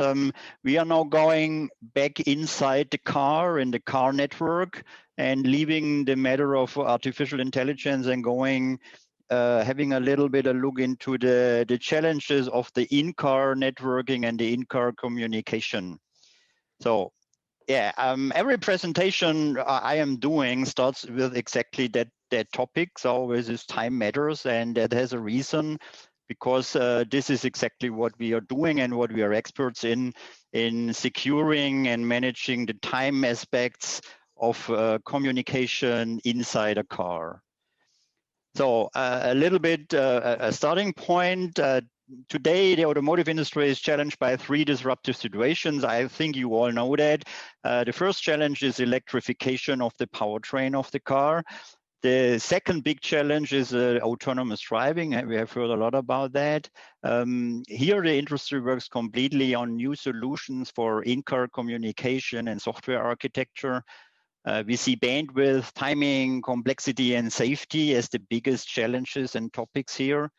we are now going back inside the car in the car network and leaving the matter of artificial intelligence and going, having a little bit of look into the challenges of the in-car networking and the in-car communication. So. Yeah, every presentation I am doing starts with exactly that topic. So always is time matters, and that has a reason, because this is exactly what we are doing and what we are experts in securing and managing the time aspects of communication inside a car. So a little bit a starting point. Today, the automotive industry is challenged by 3 disruptive situations. I think you all know that. The first challenge is electrification of the powertrain of the car. The second big challenge is autonomous driving, and we have heard a lot about that. Here, the industry works completely on new solutions for in-car communication and software architecture. We see bandwidth, timing, complexity, and safety as the biggest challenges and topics here.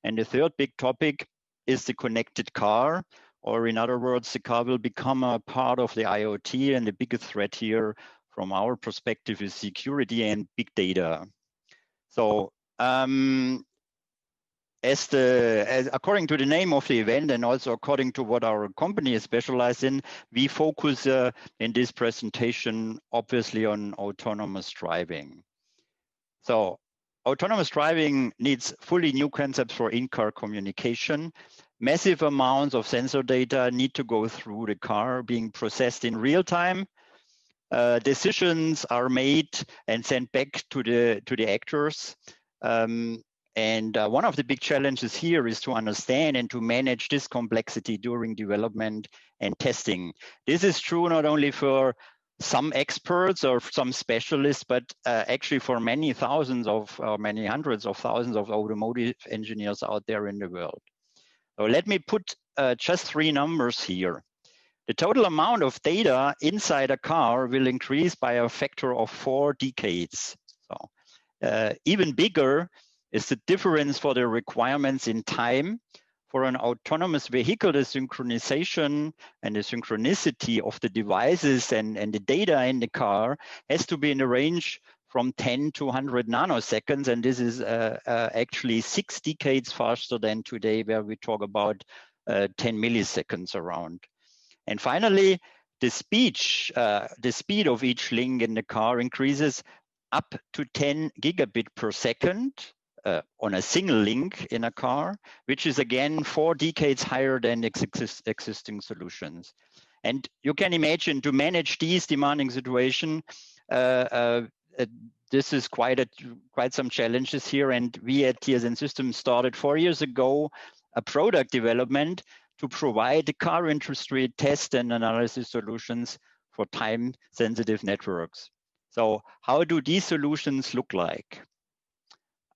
And the third big topic is the connected car, or in other words, the car will become a part of the IoT, and the biggest threat here from our perspective is security and big data. So according to the name of the event, and also according to what our company is specialized in, we focus in this presentation obviously on autonomous driving. So autonomous driving needs fully new concepts for in-car communication. Massive amounts of sensor data need to go through the car, being processed in real time. Decisions are made and sent back to the actors. And one of the big challenges here is to understand and to manage this complexity during development and testing. This is true not only for some experts or some specialists, but actually for many thousands of, or many hundreds of thousands of automotive engineers out there in the world. So let me put just 3 numbers here. The total amount of data inside a car will increase by a factor of 4 decades. So even bigger is the difference for the requirements in time. For an autonomous vehicle, the synchronization and the synchronicity of the devices and the data in the car has to be in the range from 10 to 100 nanoseconds. And this is actually 6 decades faster than today, where we talk about 10 milliseconds around. And finally, the speed of each link in the car increases up to 10 gigabit per second on a single link in a car, which is again 4 decades higher than existing solutions. And you can imagine, to manage these demanding situations, this is quite some challenges here. And we at TSN Systems started 4 years ago a product development to provide the car industry test and analysis solutions for time-sensitive networks. So how do these solutions look like?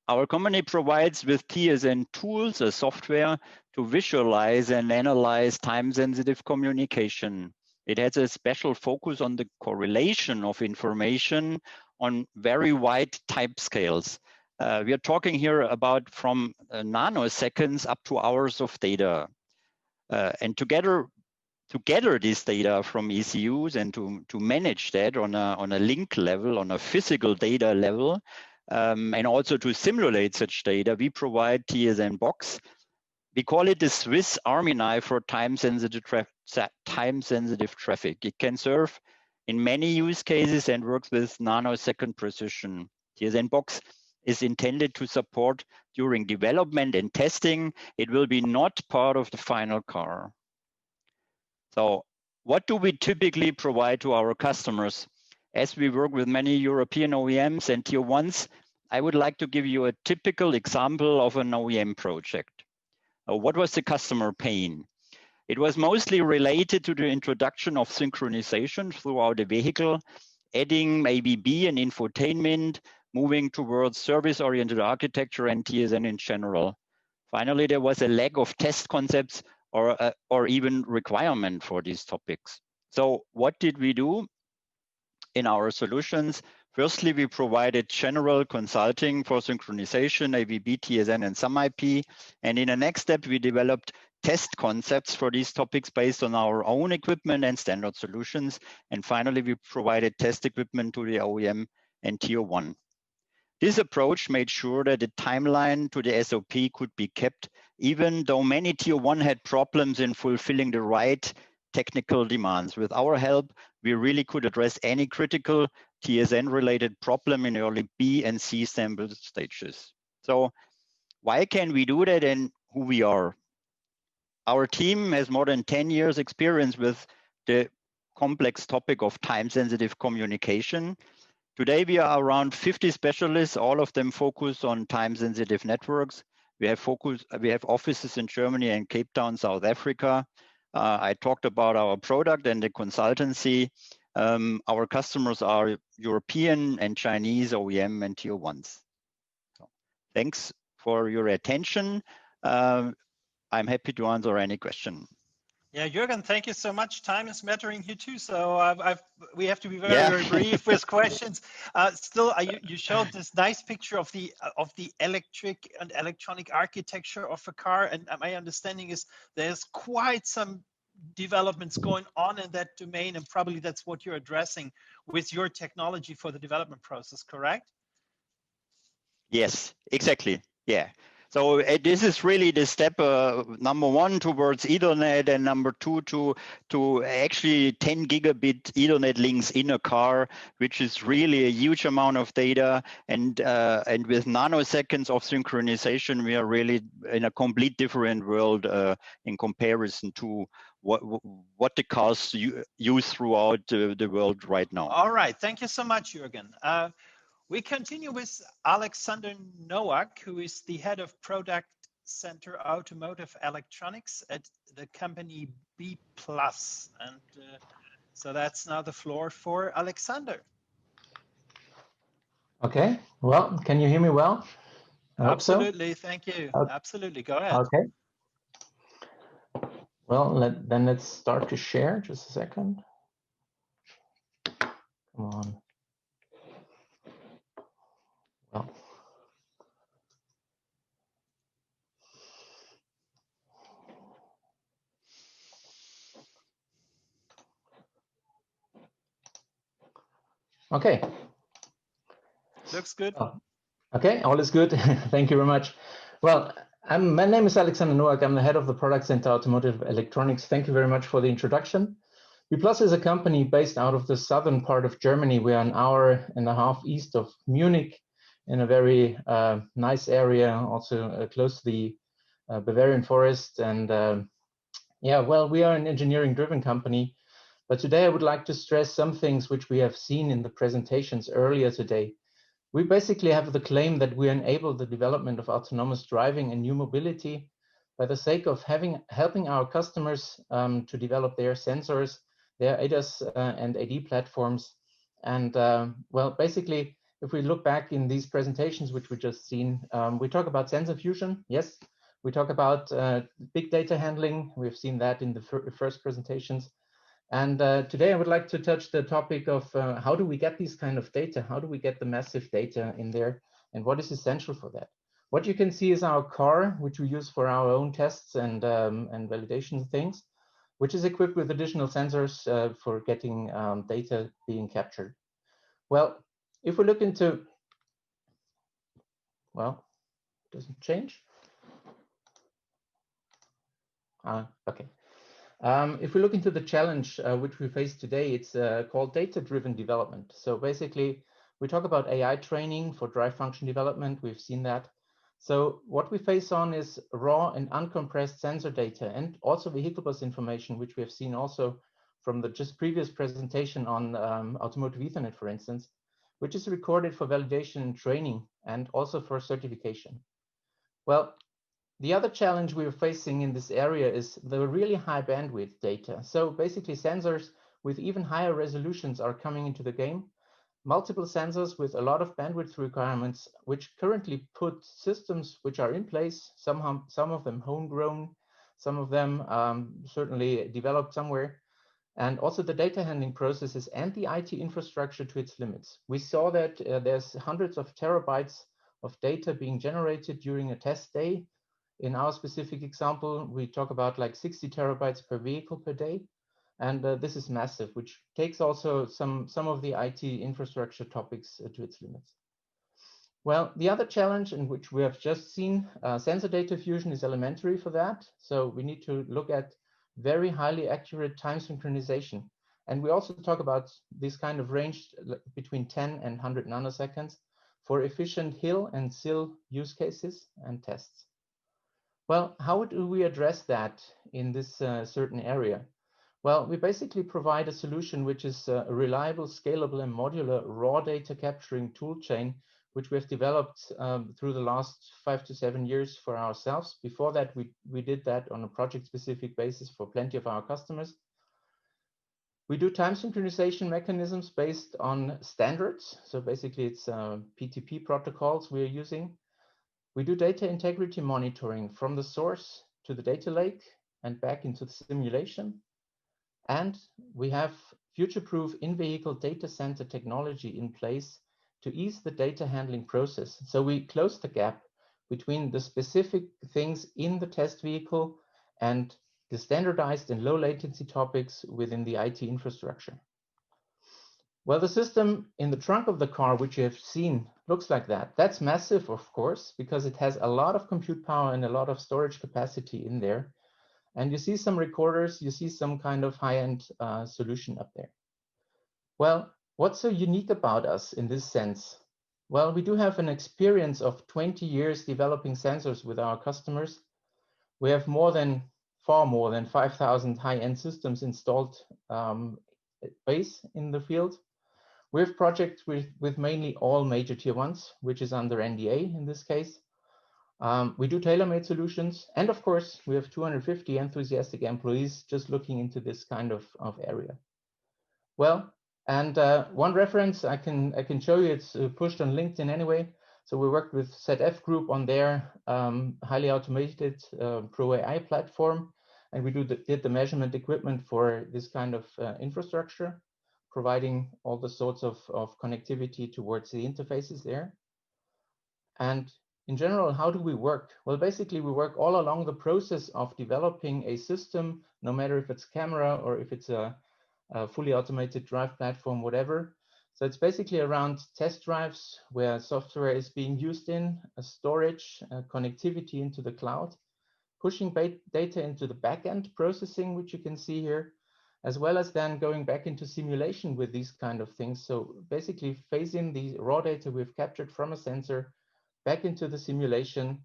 Our company provides with TSN tools, a software to visualize and analyze time-sensitive communication. It has a special focus on the correlation of information on very wide type scales. We are talking here about from nanoseconds up to hours of data. And to gather this data from ECUs and to manage that on a link level, on a physical data level, and also to simulate such data, we provide TSN Box. We call it the Swiss Army knife for time-sensitive traffic. It can serve in many use cases and works with nanosecond precision. TSN Box is intended to support during development and testing. It will be not part of the final car. So what do we typically provide to our customers? As we work with many European OEMs and tier ones, I would like to give you a typical example of an OEM project. What was the customer pain? It was mostly related to the introduction of synchronization throughout the vehicle, adding ABB and infotainment, moving towards service-oriented architecture and TSN in general. Finally, there was a lack of test concepts or even requirement for these topics. So what did we do in our solutions? Firstly, we provided general consulting for synchronization, ABB, TSN, and some IP. And in the next step, we developed test concepts for these topics based on our own equipment and standard solutions. And finally, we provided test equipment to the OEM and tier one. This approach made sure that the timeline to the SOP could be kept, even though many tier one had problems in fulfilling the right technical demands. With our help, we really could address any critical TSN-related problem in early B and C sample stages. So why can we do that and who we are? Our team has more than 10 years experience with the complex topic of time-sensitive communication. Today, we are around 50 specialists, all of them focus on time-sensitive networks. We have offices in Germany and Cape Town, South Africa. I talked about our product and the consultancy. Our customers are European and Chinese OEM and tier ones. So, thanks for your attention. I'm happy to answer any question. Yeah, Jürgen, thank you so much. Time is mattering here too, so we have to be very brief with questions. Still, you showed this nice picture of the electric and electronic architecture of a car, and my understanding is there's quite some developments going on in that domain, and probably that's what you're addressing with your technology for the development process, correct? Yes, exactly. Yeah. So this is really the step number one towards Ethernet, and number two to actually 10 gigabit Ethernet links in a car, which is really a huge amount of data. And with nanoseconds of synchronization, we are really in a complete different world in comparison to what the cars use throughout the world right now. All right, thank you so much, Jürgen. We continue with Alexander Nowak, who is the head of Product Center Automotive Electronics at the company B+. And so that's now the floor for Alexander. Okay, well, can you hear me well? Absolutely, so. Thank you. Okay. Absolutely, go ahead. Okay. Well, then let's start to share, just a second. Come on. Well. Okay. Looks good. Okay, all is good. Thank you very much. Well, my name is Alexander Nowak. I'm the head of the Product Center Automotive Electronics. Thank you very much for the introduction. B+ is a company based out of the southern part of Germany. We are an hour and a half east of Munich in a very nice area, also close to the Bavarian forest. And yeah, well, we are an engineering-driven company. But today I would like to stress some things which we have seen in the presentations earlier today. We basically have the claim that we enable the development of autonomous driving and new mobility by the sake of helping our customers to develop their sensors, their ADAS and AD platforms. And well, basically, if we look back in these presentations, which we just seen, we talk about sensor fusion. Yes, we talk about big data handling. We've seen that in the first presentations. And today I would like to touch the topic of how do we get these kind of data? How do we get the massive data in there? And what is essential for that? What you can see is our car, which we use for our own tests and validation things, which is equipped with additional sensors for getting data being captured. Well, if we look into well, doesn't change. Okay. If we look into the challenge which we face today, it's called data-driven development. So basically, we talk about AI training for drive function development. We've seen that. So what we face on is raw and uncompressed sensor data and also vehicle bus information, which we have seen also from the just previous presentation on automotive Ethernet, for instance, which is recorded for validation and training and also for certification. Well, the other challenge we're facing in this area is the really high bandwidth data. So basically sensors with even higher resolutions are coming into the game. Multiple sensors with a lot of bandwidth requirements, which currently put systems which are in place, some of them homegrown, some of them certainly developed somewhere, and also the data handling processes and the IT infrastructure to its limits. We saw that there's hundreds of terabytes of data being generated during a test day. In our specific example, we talk about like 60 terabytes per vehicle per day. And this is massive, which takes also some of the IT infrastructure topics to its limits. Well, the other challenge in which we have just seen, sensor data fusion is elementary for that. So we need to look at very highly accurate time synchronization. And we also talk about this kind of range between 10 and 100 nanoseconds for efficient hill and sill use cases and tests. Well, how do we address that in this certain area? Well, we basically provide a solution which is a reliable, scalable, and modular raw data capturing toolchain, which we have developed through the last 5 to 7 years for ourselves. Before that, we did that on a project-specific basis for plenty of our customers. We do time synchronization mechanisms based on standards. So basically, it's PTP protocols we're using. We do data integrity monitoring from the source to the data lake and back into the simulation. And we have future-proof in-vehicle data center technology in place to ease the data handling process. So we close the gap between the specific things in the test vehicle and the standardized and low latency topics within the IT infrastructure. Well, the system in the trunk of the car, which you have seen, looks like that. That's massive, of course, because it has a lot of compute power and a lot of storage capacity in there. And you see some recorders, you see some kind of high-end solution up there. Well, what's so unique about us in this sense? Well, we do have an experience of 20 years developing sensors with our customers. We have far more than 5,000 high-end systems installed base in the field. We have projects with mainly all major tier ones, which is under NDA in this case. We do tailor-made solutions. And of course, we have 250 enthusiastic employees just looking into this kind of area. Well, and one reference I can show you, it's pushed on LinkedIn anyway. So we worked with ZF Group on their highly automated Pro AI platform. And we did the measurement equipment for this kind of infrastructure, providing all the sorts of connectivity towards the interfaces there. And in general, how do we work? Well, basically, we work all along the process of developing a system, no matter if it's camera or if it's a fully automated drive platform, whatever. So it's basically around test drives where software is being used in, storage, connectivity into the cloud, pushing data into the backend processing, which you can see here, as well as then going back into simulation with these kind of things. So basically phasing the raw data we've captured from a sensor back into the simulation,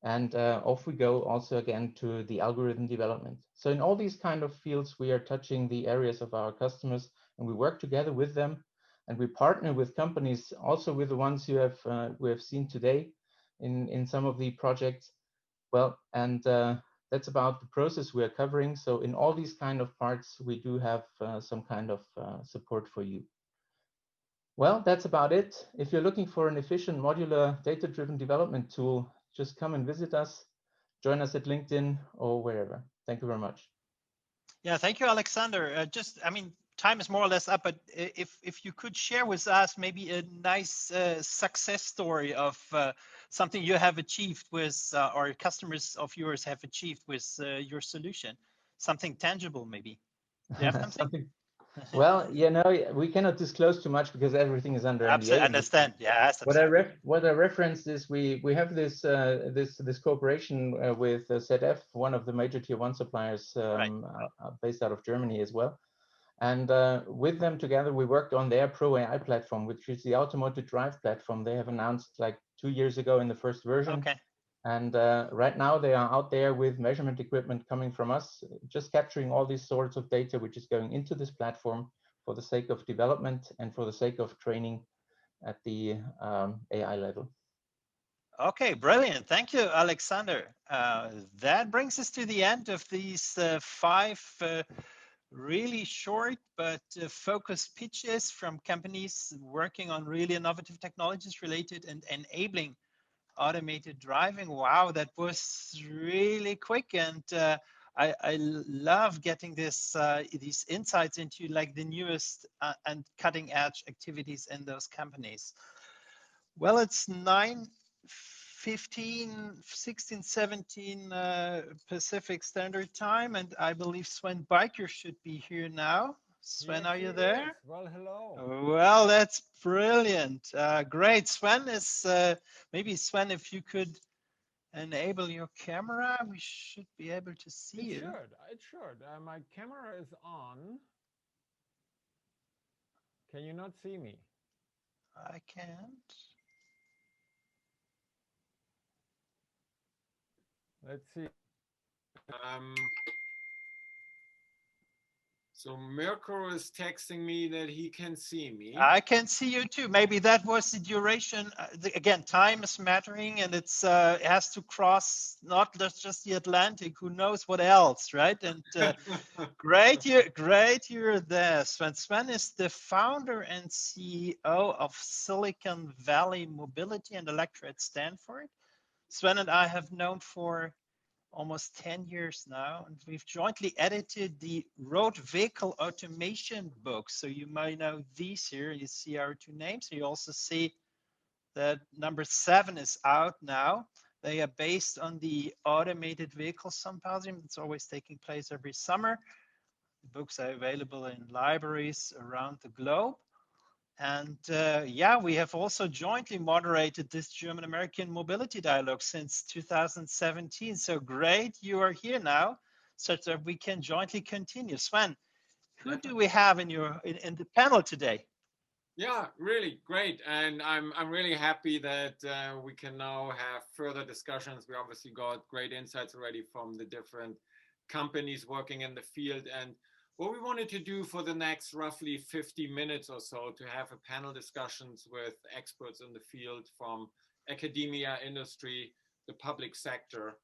and off we go also again to the algorithm development. So in all these kind of fields, we are touching the areas of our customers, and we work together with them, and we partner with companies, also with the ones we have seen today in some of the projects. Well, and that's about the process we are covering. So in all these kind of parts, we do have some kind of support for you. Well, that's about it. If you're looking for an efficient modular data-driven development tool, just come and visit us, join us at LinkedIn or wherever. Thank you very much. Yeah, thank you, Alexander. Time is more or less up, but if you could share with us maybe a nice success story of something you have achieved with, or customers of yours have achieved with your solution, something tangible maybe. Do you have something? Well, you know, we cannot disclose too much because everything is under NDA. Absolutely understand. Yes. What I referenced is we have this this cooperation with ZF, one of the major tier 1 suppliers based out of Germany as well. And with them together, we worked on their Pro AI platform, which is the automotive drive platform they have announced like 2 years ago in the first version. Okay. And right now they are out there with measurement equipment coming from us, just capturing all these sorts of data, which is going into this platform for the sake of development and for the sake of training at the AI level. Okay, brilliant. Thank you, Alexander. That brings us to the end of these 5 really short but focused pitches from companies working on really innovative technologies related and enabling automated driving. Wow, that was really quick, and I love getting this these insights into like the newest and cutting edge activities in those companies. Well, it's 9:15, 16, 17 Pacific Standard Time, and I believe Sven Biker should be here now. Sven, are you there? Well, hello. Well, that's brilliant. Great. Sven is, maybe Sven, if you could enable your camera, we should be able to see you. It should. My camera is on. Can you not see me? I can't. Let's see. So Mirko is texting me that he can see me. I can see you too. Maybe that was the duration. Again, time is mattering, and it's it has to cross not just the Atlantic. Who knows what else, right? And great, you're there, Sven. Sven is the founder and CEO of Silicon Valley Mobility and Electro at Stanford. Sven and I have known for almost 10 years now, and we've jointly edited the Road Vehicle Automation book. So you might know these here. You see our 2 names. You also see that number 7 is out now. They are based on the Automated Vehicle Symposium. It's always taking place every summer. The books are available in libraries around the globe. And yeah, we have also jointly moderated this German-American mobility dialogue since 2017. So great you are here now, such that we can jointly continue. Sven, who do we have in the panel today? Yeah, really great. And I'm really happy that we can now have further discussions. We obviously got great insights already from the different companies working in the field. And what we wanted to do for the next roughly 50 minutes or so to have a panel discussions with experts in the field from academia, industry, the public sector,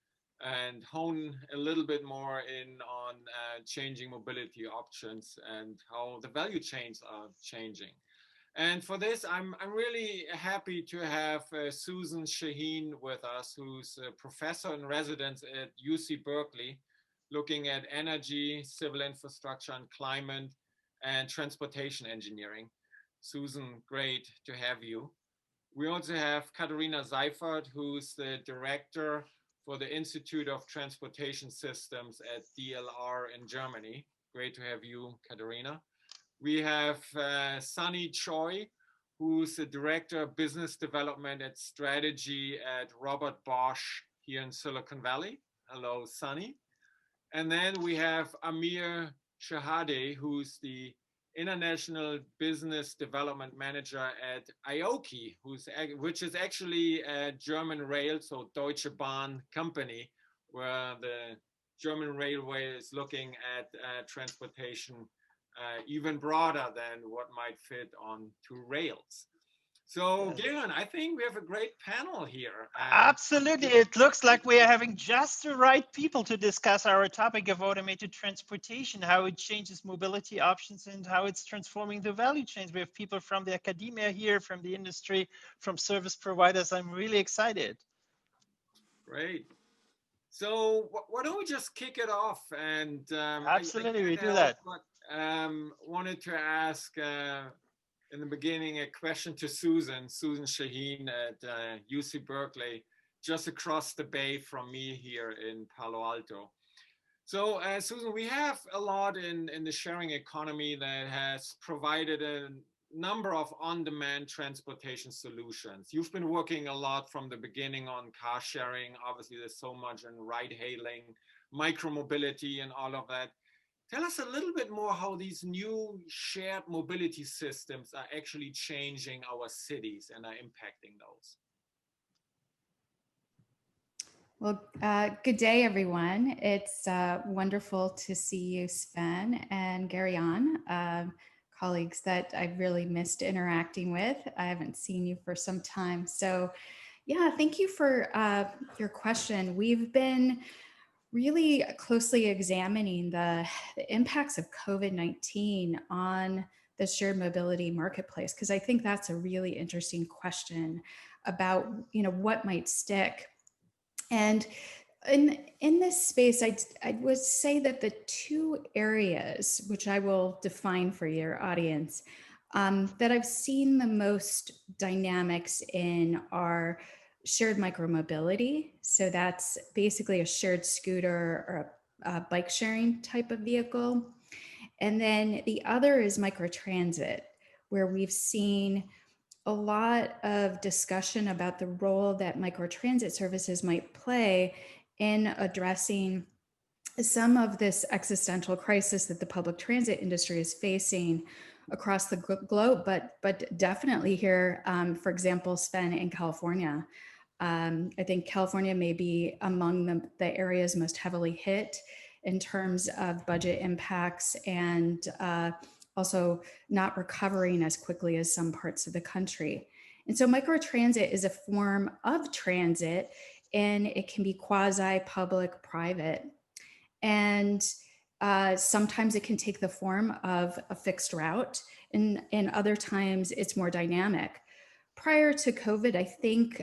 and hone a little bit more in on changing mobility options and how the value chains are changing. And for this, I'm really happy to have Susan Shaheen with us, who's a professor in residence at UC Berkeley, looking at energy, civil infrastructure and climate and transportation engineering. Susan, great to have you. We also have Katharina Seifert, who's the director for the Institute of Transportation Systems at DLR in Germany. Great to have you, Katharina. We have Sunny Choi, who's the director of business development and strategy at Robert Bosch here in Silicon Valley. Hello, Sunny. And then we have Amir Shahade, who's the International Business Development Manager at IOKI, which is actually a German rail, so Deutsche Bahn company, where the German railway is looking at transportation even broader than what might fit on 2 rails. So, Galen, I think we have a great panel here. Absolutely. It looks like we are having just the right people to discuss our topic of automated transportation, how it changes mobility options and how it's transforming the value chains. We have people from the academia here, from the industry, from service providers. I'm really excited. Great. So why don't we just kick it off? And absolutely, we do that. Wanted to ask in the beginning a question to Susan Shaheen at UC Berkeley, just across the bay from me here in Palo Alto. So, Susan, we have a lot in the sharing economy that has provided a number of on-demand transportation solutions. You've been working a lot from the beginning on car sharing. Obviously, there's so much in ride-hailing, micromobility, and all of that. Tell us a little bit more how these new shared mobility systems are actually changing our cities and are impacting those. Well, good day, everyone. It's wonderful to see you, Sven and Gary-Ann, colleagues that I've really missed interacting with. I haven't seen you for some time. So yeah, thank you for your question. We've been really closely examining the impacts of COVID-19 on the shared mobility marketplace, because I think that's a really interesting question about, what might stick. And in this space, I would say that the two areas, which I will define for your audience, that I've seen the most dynamics in are shared micromobility. So that's basically a shared scooter or a bike sharing type of vehicle. And then the other is microtransit, where we've seen a lot of discussion about the role that microtransit services might play in addressing some of this existential crisis that the public transit industry is facing across the globe, but definitely here, for example, Sven, in California. I think California may be among the areas most heavily hit in terms of budget impacts and also not recovering as quickly as some parts of the country. And so microtransit is a form of transit, and it can be quasi-public, private. And sometimes it can take the form of a fixed route, and other times it's more dynamic. Prior to COVID, I think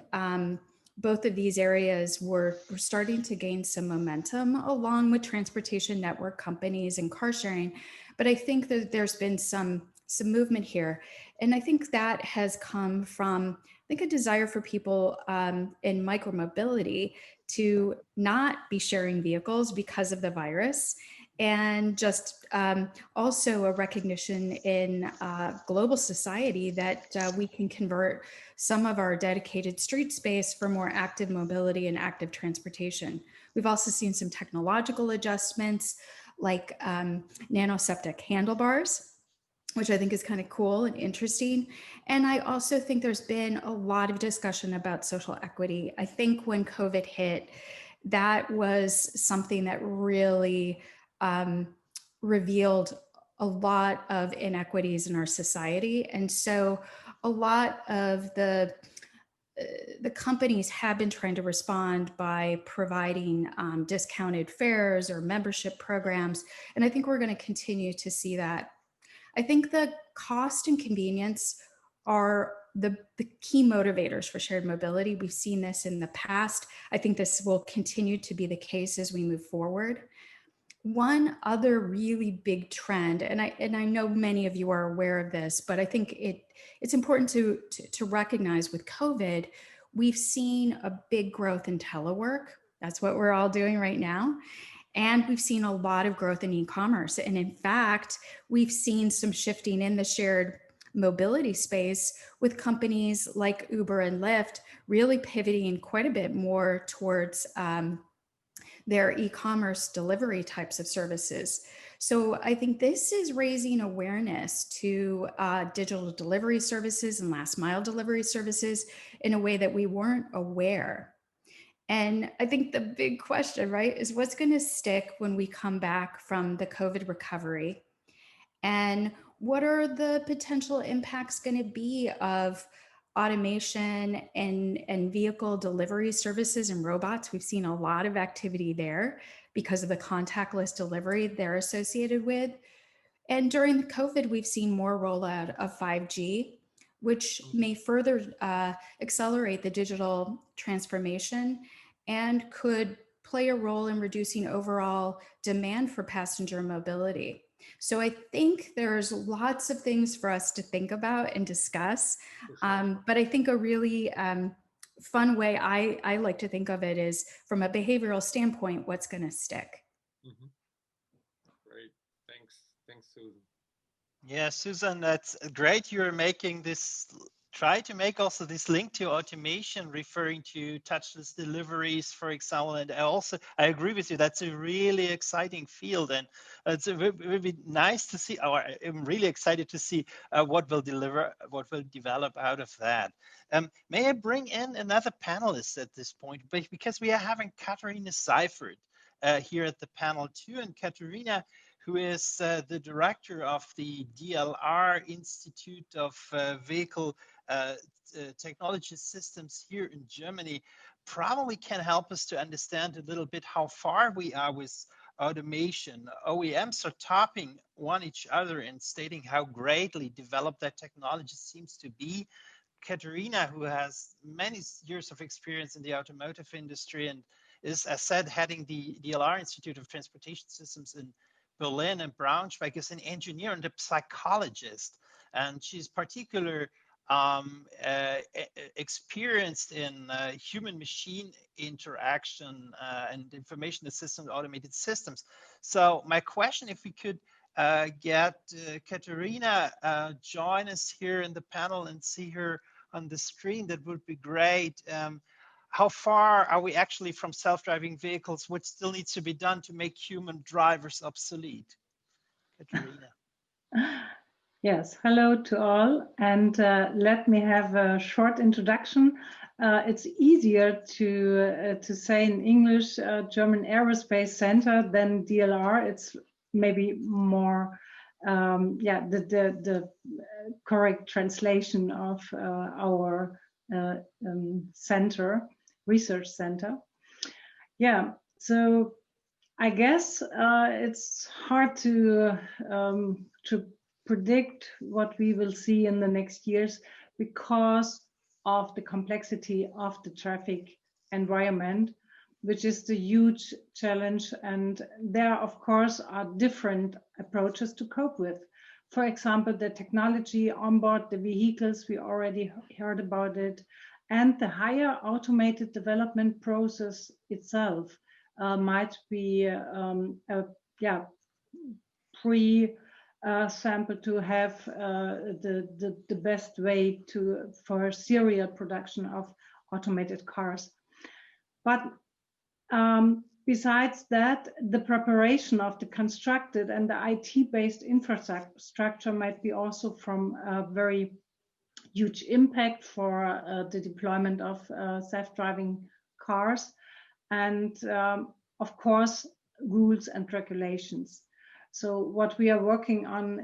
both of these areas were starting to gain some momentum along with transportation network companies and car sharing. But I think that there's been some movement here. And I think that has come from, a desire for people in micromobility to not be sharing vehicles because of the virus, and just also a recognition in global society that we can convert some of our dedicated street space for more active mobility and active transportation. We've also seen some technological adjustments like nanoseptic handlebars, which I think is kind of cool and interesting. And I also think there's been a lot of discussion about social equity. I think when COVID hit, that was something that really revealed a lot of inequities in our society. And so a lot of the companies have been trying to respond by providing discounted fares or membership programs. And I think we're going to continue to see that. I think the cost and convenience are the key motivators for shared mobility. We've seen this in the past. I think this will continue to be the case as we move forward. One other really big trend, and I know many of you are aware of this, but I think it's important to recognize with COVID, we've seen a big growth in telework. That's what we're all doing right now. And we've seen a lot of growth in e-commerce. And in fact, we've seen some shifting in the shared mobility space with companies like Uber and Lyft really pivoting quite a bit more towards their e-commerce delivery types of services. So I think this is raising awareness to digital delivery services and last mile delivery services in a way that we weren't aware. And I think the big question, right, is what's going to stick when we come back from the COVID recovery? And what are the potential impacts going to be of automation and vehicle delivery services and robots? We've seen a lot of activity there because of the contactless delivery they're associated with. And during the COVID, we've seen more rollout of 5G, which may further accelerate the digital transformation and could play a role in reducing overall demand for passenger mobility. So I think there's lots of things for us to think about and discuss, but I think a really fun way I like to think of it is from a behavioral standpoint, what's going to stick. Thanks, Susan. Yeah, Susan, that's great. You're making this, try to make also this link to automation, referring to touchless deliveries, for example. And I agree with you, that's a really exciting field. And it's really nice to see, or I'm really excited to see what will develop out of that. May I bring in another panelist at this point, because we are having Katharina Seifert here at the panel too. And Katharina, who is the director of the DLR Institute of Vehicle Technology Systems here in Germany, probably can help us to understand a little bit how far we are with automation. OEMs are topping one each other and stating how greatly developed that technology seems to be. Katharina, who has many years of experience in the automotive industry and is, as said, heading the DLR Institute of Transportation Systems in Berlin and Braunschweig, is an engineer and a psychologist, and she's particularly experienced in human-machine interaction and information assistant automated systems. So my question, if we could get Katharina join us here in the panel and see her on the screen, that would be great. How far are we actually from self-driving vehicles? What still needs to be done to make human drivers obsolete? Katharina. Yes, hello to all. And let me have a short introduction. It's easier to say in English German Aerospace Center than DLR. It's maybe more, the correct translation of our center. Research center. Yeah, so I guess it's hard to predict what we will see in the next years because of the complexity of the traffic environment, which is the huge challenge. And there, of course, are different approaches to cope with. For example, the technology on board the vehicles, we already heard about it, and the higher automated development process itself might be pre-sample to have the best way for serial production of automated cars. But besides that, the preparation of the constructed and the IT-based infrastructure might be also from a very huge impact for the deployment of self-driving cars, and of course rules and regulations. So what we are working on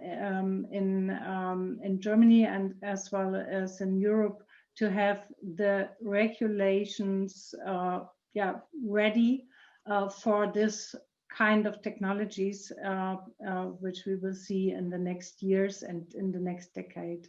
in Germany and as well as in Europe to have the regulations ready for this kind of technologies which we will see in the next years and in the next decade.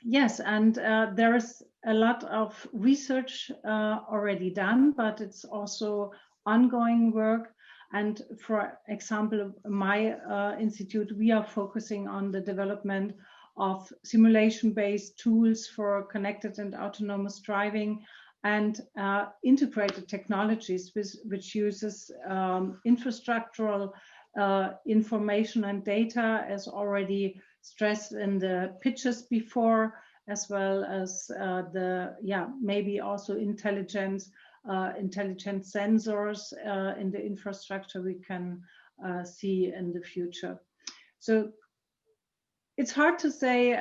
Yes, and there is a lot of research already done, but it's also ongoing work. And for example, my institute, we are focusing on the development of simulation-based tools for connected and autonomous driving and integrated technologies which uses infrastructural information and data, as already stressed in the pitches before, as well as maybe also intelligent sensors in the infrastructure we can see in the future. So it's hard to say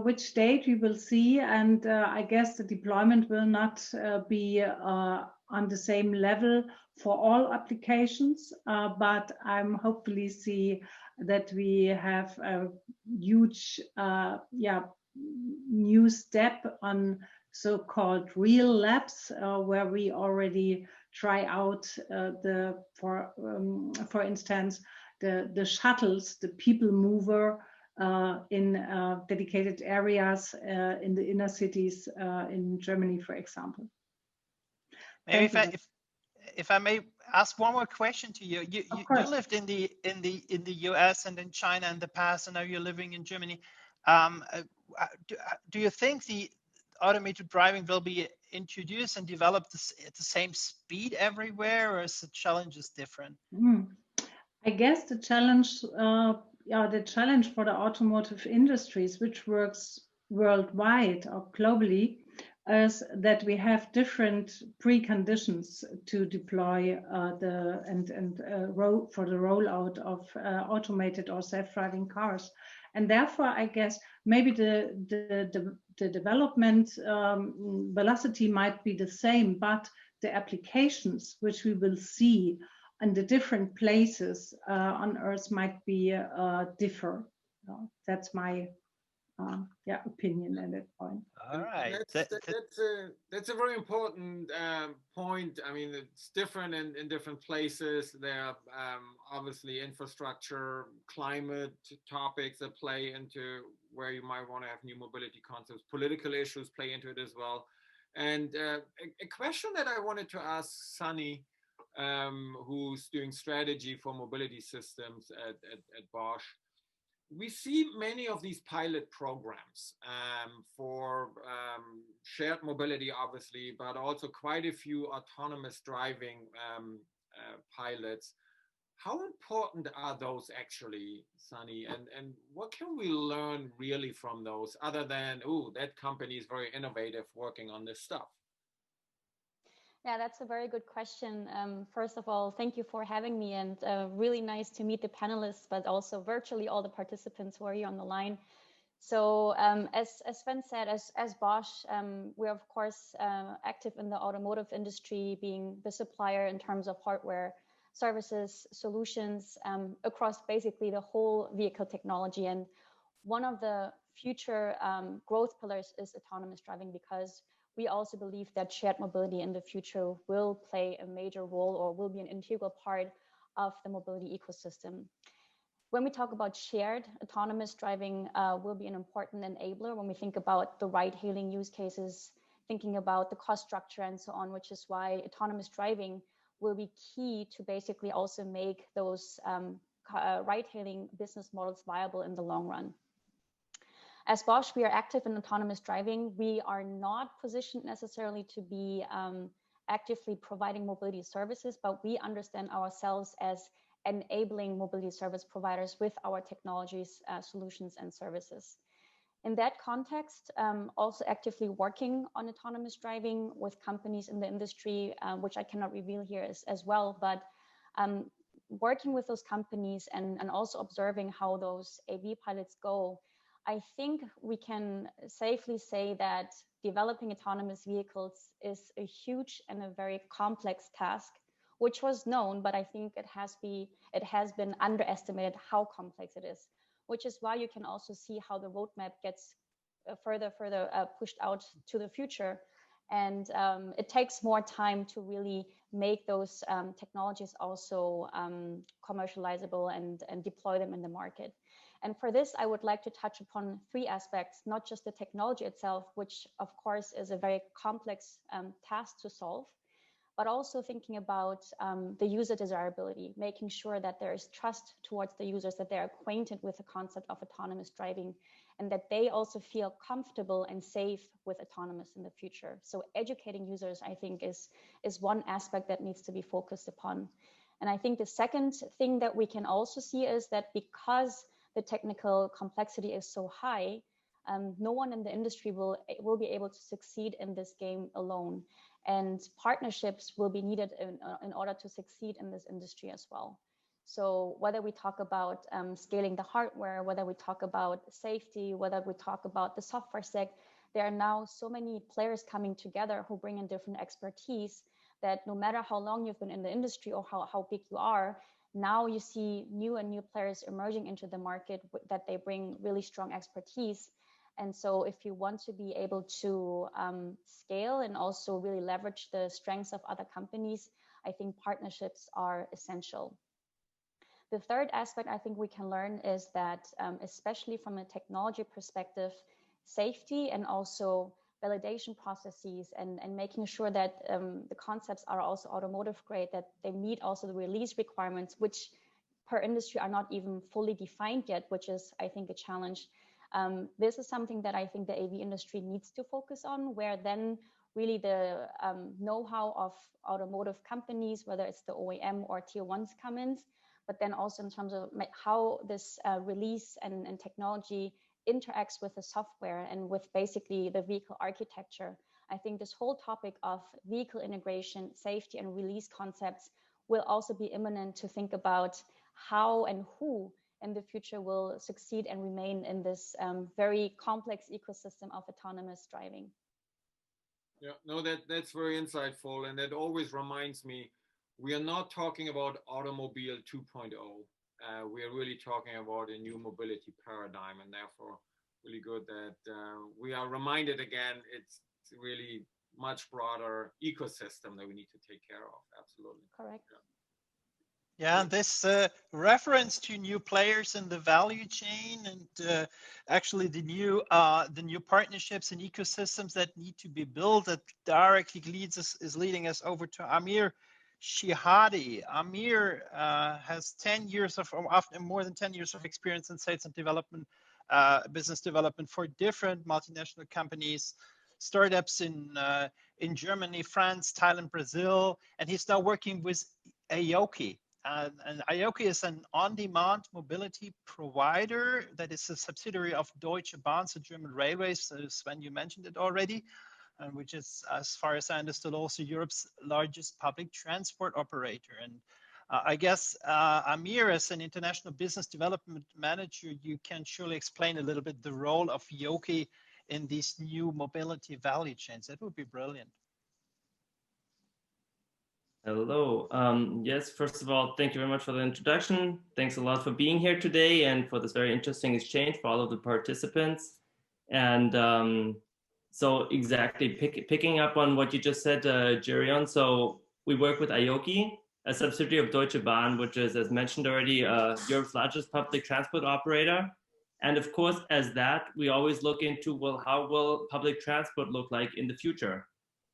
which date we will see, and I guess the deployment will not be on the same level for all applications, but I'm hopefully see that we have a huge new step on so-called real labs, where we already try out for instance, the shuttles, the people mover in dedicated areas in the inner cities in Germany, for example. Maybe if I may ask one more question to you. You lived in the US and in China in the past, and now you're living in Germany. Do you think the automated driving will be introduced and developed at the same speed everywhere, or is the challenges different? I guess the challenge for the automotive industries, which works worldwide or globally, is that we have different preconditions to deploy for the rollout of automated or self-driving cars, and therefore, I guess maybe the development velocity might be the same, but the applications which we will see and the different places on Earth might be differ. That's my opinion at that point. All right. That's a very important point. I mean, it's different in different places. There are obviously infrastructure, climate topics that play into where you might want to have new mobility concepts. Political issues play into it as well. And a question that I wanted to ask Sunny, who's doing strategy for mobility systems at Bosch. We see many of these pilot programs for shared mobility, obviously, but also quite a few autonomous driving pilots. How important are those actually, Sunny? And what can we learn really from those other than, oh, that company is very innovative working on this stuff? Yeah, that's a very good question. First of all, thank you for having me, and really nice to meet the panelists, but also virtually all the participants who are here on the line. So as Sven said, as Bosch, we're of course active in the automotive industry, being the supplier in terms of hardware, services, solutions across basically the whole vehicle technology. And one of the future growth pillars is autonomous driving, because we also believe that shared mobility in the future will play a major role or will be an integral part of the mobility ecosystem. When we talk about shared, autonomous driving will be an important enabler when we think about the ride-hailing use cases, thinking about the cost structure and so on, which is why autonomous driving will be key to basically also make those ride-hailing business models viable in the long run. As Bosch, we are active in autonomous driving. We are not positioned necessarily to be actively providing mobility services, but we understand ourselves as enabling mobility service providers with our technologies, solutions, and services. In that context, also actively working on autonomous driving with companies in the industry, which I cannot reveal here as well, but working with those companies and also observing how those AV pilots go, I think we can safely say that developing autonomous vehicles is a huge and a very complex task, which was known, but I think it has been underestimated how complex it is, which is why you can also see how the roadmap gets further pushed out to the future. And it takes more time to really make those technologies also commercializable and deploy them in the market. And for this, I would like to touch upon three aspects, not just the technology itself, which of course is a very complex task to solve, but also thinking about the user desirability, making sure that there is trust towards the users, that they're acquainted with the concept of autonomous driving, and that they also feel comfortable and safe with autonomous in the future. So educating users, I think, is one aspect that needs to be focused upon. And I think the second thing that we can also see is that because the technical complexity is so high, no one in the industry will be able to succeed in this game alone. And partnerships will be needed in order to succeed in this industry as well. So whether we talk about scaling the hardware, whether we talk about safety, whether we talk about the software stack, there are now so many players coming together who bring in different expertise that no matter how long you've been in the industry or how big you are, now you see new players emerging into the market that they bring really strong expertise. And so if you want to be able to scale and also really leverage the strengths of other companies, I think partnerships are essential. The third aspect I think we can learn is that, especially from a technology perspective, safety and also validation processes and making sure that the concepts are also automotive grade, that they meet also the release requirements, which per industry are not even fully defined yet, which is, I think, a challenge. This is something that I think the AV industry needs to focus on, where then really the know-how of automotive companies, whether it's the OEM or tier ones, come in, but then also in terms of how this release and technology interacts with the software and with basically the vehicle architecture. I think this whole topic of vehicle integration, safety, and release concepts will also be imminent to think about how and who in the future will succeed and remain in this very complex ecosystem of autonomous driving. Yeah, no, that's very insightful, and that always reminds me, we are not talking about automobile 2.0. We are really talking about a new mobility paradigm, and therefore really good that we are reminded again, it's really much broader ecosystem that we need to take care of. Absolutely. Correct. Yeah, and this reference to new players in the value chain and actually the new partnerships and ecosystems that need to be built, that directly is leading us over to Amir Shihadi. Amir has 10 years of, often more than 10 years of experience in sales and development, business development for different multinational companies, startups in Germany, France, Thailand, Brazil, and he's now working with Aoki. And Aoki is an on-demand mobility provider that is a subsidiary of Deutsche Bahn, the German railways. Sven, you mentioned it already, which is, as far as I understood, also Europe's largest public transport operator. And I guess, Amir, as an international business development manager, you can surely explain a little bit the role of Aoki in these new mobility value chains. That would be brilliant. Hello. Yes, first of all, thank you very much for the introduction. Thanks a lot for being here today and for this very interesting exchange for all of the participants. And so exactly picking up on what you just said, Jerion. So we work with Aoki, a subsidiary of Deutsche Bahn, which is, as mentioned already, Europe's largest public transport operator. And of course, as that, we always look into, well, how will public transport look like in the future?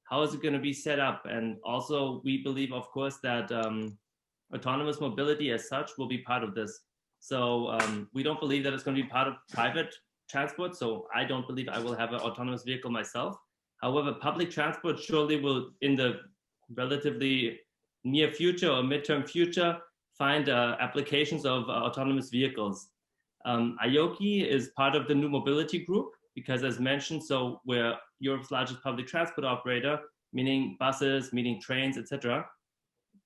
How is it going to be set up? And also, we believe, of course, that autonomous mobility as such will be part of this. So we don't believe that it's going to be part of private transport. So I don't believe I will have an autonomous vehicle myself. However, public transport surely will, in the relatively near future or midterm future, find applications of autonomous vehicles. Aoki is part of the New Mobility Group, because as mentioned, so we're Europe's largest public transport operator, meaning buses, meaning trains, etc.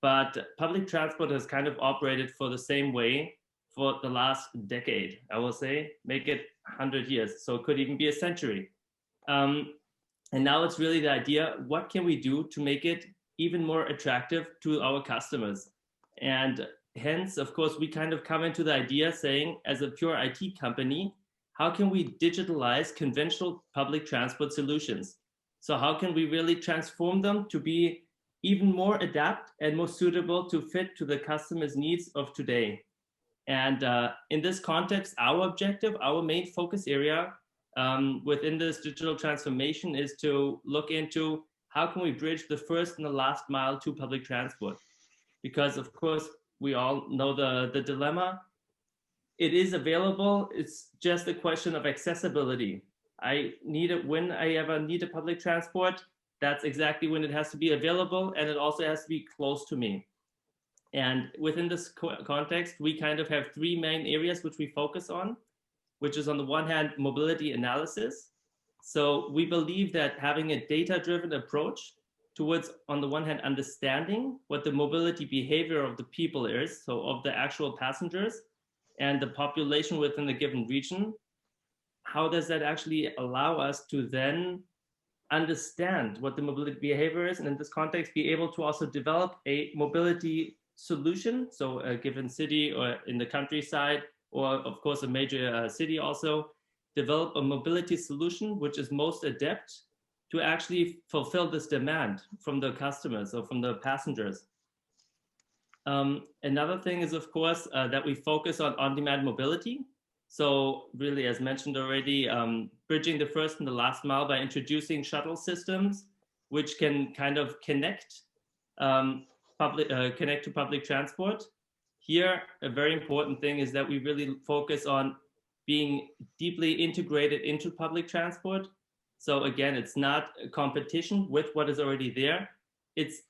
But public transport has kind of operated for the same way for the last decade, I will say, make it 100 years. So it could even be a century. And now it's really the idea, what can we do to make it even more attractive to our customers? And hence, of course, we kind of come into the idea saying, as a pure IT company, how can we digitalize conventional public transport solutions? So how can we really transform them to be even more adapt and more suitable to fit to the customer's needs of today? And in this context, our objective, our main focus area within this digital transformation is to look into how can we bridge the first and the last mile to public transport? Because of course, we all know the dilemma. It is available. It's just a question of accessibility. I need it when I ever need a public transport. That's exactly when it has to be available, and it also has to be close to me. And within this context, we kind of have three main areas which we focus on, which is on the one hand, mobility analysis. So we believe that having a data-driven approach towards, on the one hand, understanding what the mobility behavior of the people is, so of the actual passengers, and the population within a given region, how does that actually allow us to then understand what the mobility behavior is, and in this context, be able to also develop a mobility solution, so a given city or in the countryside, or of course a major city also, develop a mobility solution which is most adept to actually fulfill this demand from the customers or from the passengers. Another thing is, of course, that we focus on on-demand mobility. So really, as mentioned already, bridging the first and the last mile by introducing shuttle systems, which can kind of connect to public transport. Here, a very important thing is that we really focus on being deeply integrated into public transport. So again, it's not a competition with what is already there. It's,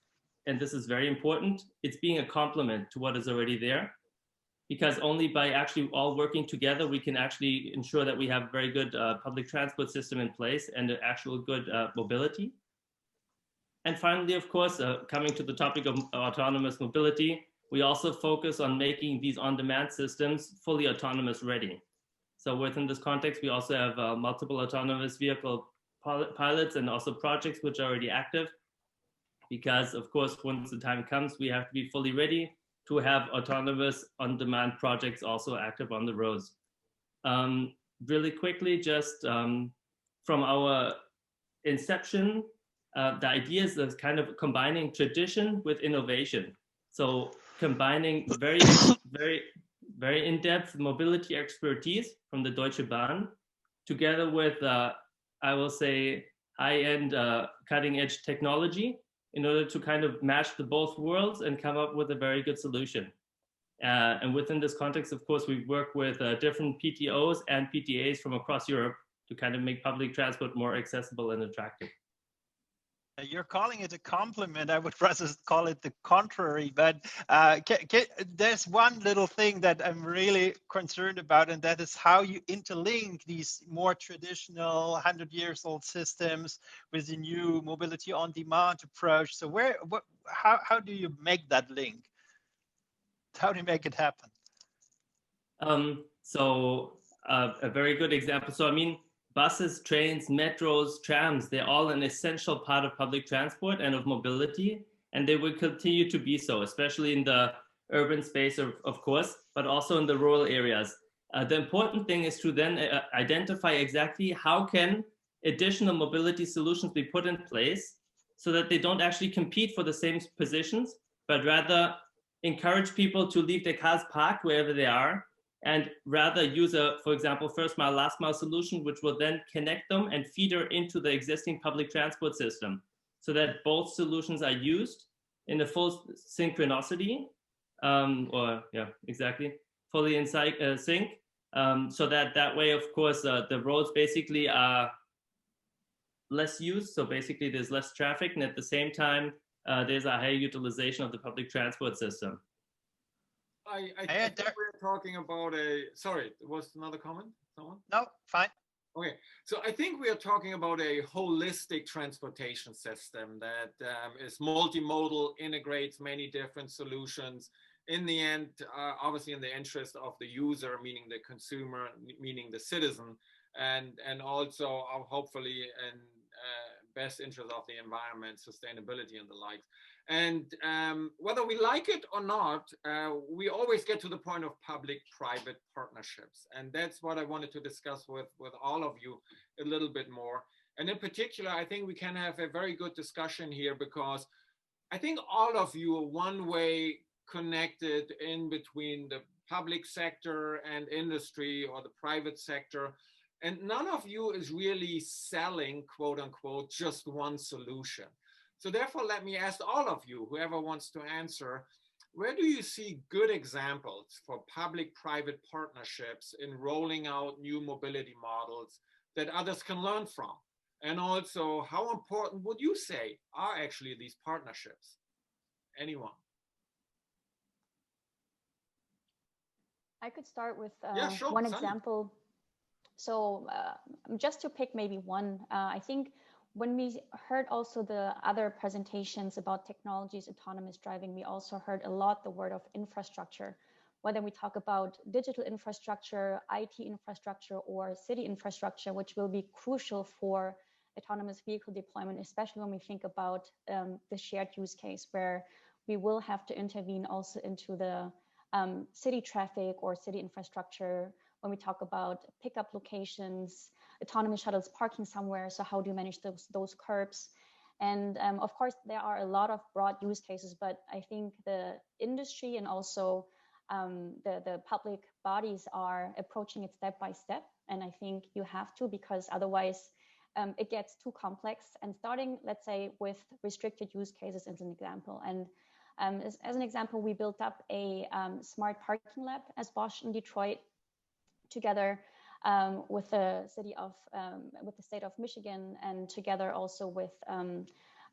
and this is very important, it's being a complement to what is already there. because only by actually all working together, we can actually ensure that we have a very good public transport system in place and an actual good mobility. And finally, of course, coming to the topic of autonomous mobility, we also focus on making these on-demand systems fully autonomous ready. So within this context, we also have multiple autonomous vehicle pilots and also projects which are already active, because of course, once the time comes, we have to be fully ready to have autonomous on-demand projects also active on the roads. Really quickly, just from our inception, the idea is of kind of combining tradition with innovation. So combining very, very in-depth mobility expertise from the Deutsche Bahn together with, I will say, high-end cutting-edge technology in order to kind of match the both worlds and come up with a very good solution. And within this context, of course, we work with different PTOs and PTAs from across Europe to kind of make public transport more accessible and attractive. You're calling it a compliment. I would rather call it the contrary. But there's one little thing that I'm really concerned about, and that is how you interlink these more traditional 100-year-old systems with the new mobility on-demand approach. So how do you make that link? How do you make it happen? A very good example. So I mean, buses, trains, metros, trams, they're all an essential part of public transport and of mobility, and they will continue to be so, especially in the urban space, of course, but also in the rural areas. The important thing is to then identify exactly how can additional mobility solutions be put in place so that they don't actually compete for the same positions, but rather encourage people to leave their cars parked wherever they are, and rather use a, for example, first mile, last mile solution, which will then connect them and feeder into the existing public transport system so that both solutions are used in a full synchronicity, fully in sync, so that way, of course, the roads basically are less used. So basically there's less traffic, and at the same time, there's a higher utilization of the public transport system. I think we're talking about sorry, was another comment? Someone? No, fine. Okay, so I think we are talking about a holistic transportation system that is multimodal, integrates many different solutions. In the end, obviously in the interest of the user, meaning the consumer, meaning the citizen, and also hopefully in best interest of the environment, sustainability and the likes. And whether we like it or not, we always get to the point of public-private partnerships. And that's what I wanted to discuss with all of you a little bit more. And in particular, I think we can have a very good discussion here, because I think all of you are one way connected in between the public sector and industry or the private sector. And none of you is really selling, quote unquote, just one solution. So therefore, let me ask all of you, whoever wants to answer, where do you see good examples for public-private partnerships in rolling out new mobility models that others can learn from? And also, how important would you say are actually these partnerships? Anyone? I could start with sure, one Sunny. example. So just to pick maybe one, I think when we heard also the other presentations about technologies, autonomous driving, we also heard a lot the word of infrastructure, whether we talk about digital infrastructure, IT infrastructure, or city infrastructure, which will be crucial for autonomous vehicle deployment, especially when we think about the shared use case, where we will have to intervene also into the city traffic or city infrastructure. When we talk about pickup locations, autonomous shuttles parking somewhere, so how do you manage those curbs? And of course, there are a lot of broad use cases, but I think the industry and also the public bodies are approaching it step by step. And I think you have to, because otherwise it gets too complex. And starting, let's say, with restricted use cases as an example. And as an example, we built up a smart parking lab as Bosch in Detroit, together with the state of Michigan, and together also with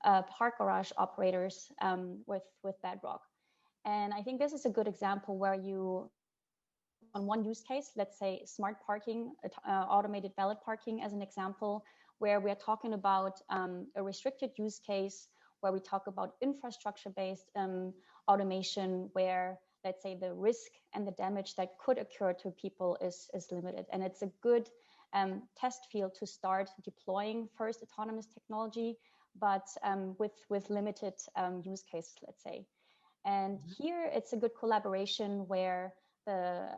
park garage operators with Bedrock. And I think this is a good example where you one use case, let's say smart parking, automated valet parking as an example, where we are talking about a restricted use case, where we talk about infrastructure-based automation, where, let's say, the risk and the damage that could occur to people is limited. And it's a good test field to start deploying first autonomous technology, but with limited use cases, let's say. And here it's a good collaboration where the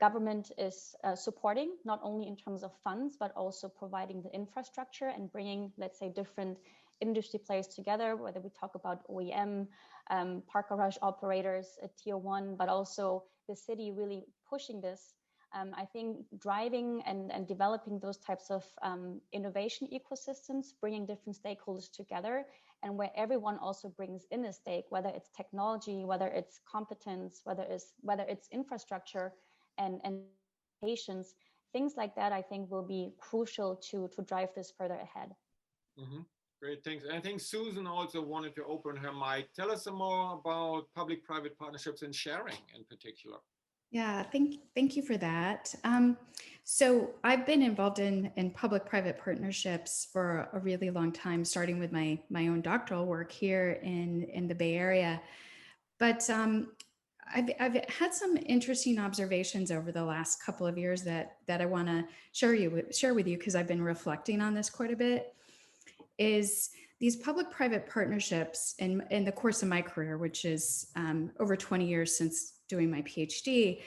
government is supporting, not only in terms of funds, but also providing the infrastructure and bringing, let's say, different industry players together, whether we talk about OEM, park garage operators, a tier one, but also the city really pushing this. I think driving and developing those types of innovation ecosystems, bringing different stakeholders together, and where everyone also brings in a stake, whether it's technology, whether it's competence, whether it's infrastructure and patience, things like that, I think will be crucial to drive this further ahead. Great, thanks. And I think Susan also wanted to open her mic. Tell us some more about public-private partnerships and sharing in particular. Yeah, thank you for that. So I've been involved in public-private partnerships for a really long time, starting with my own doctoral work here in the Bay Area. But I've had some interesting observations over the last couple of years that I want to share with you because I've been reflecting on this quite a bit. Is these public-private partnerships in the course of my career, which is over 20 years since doing my PhD,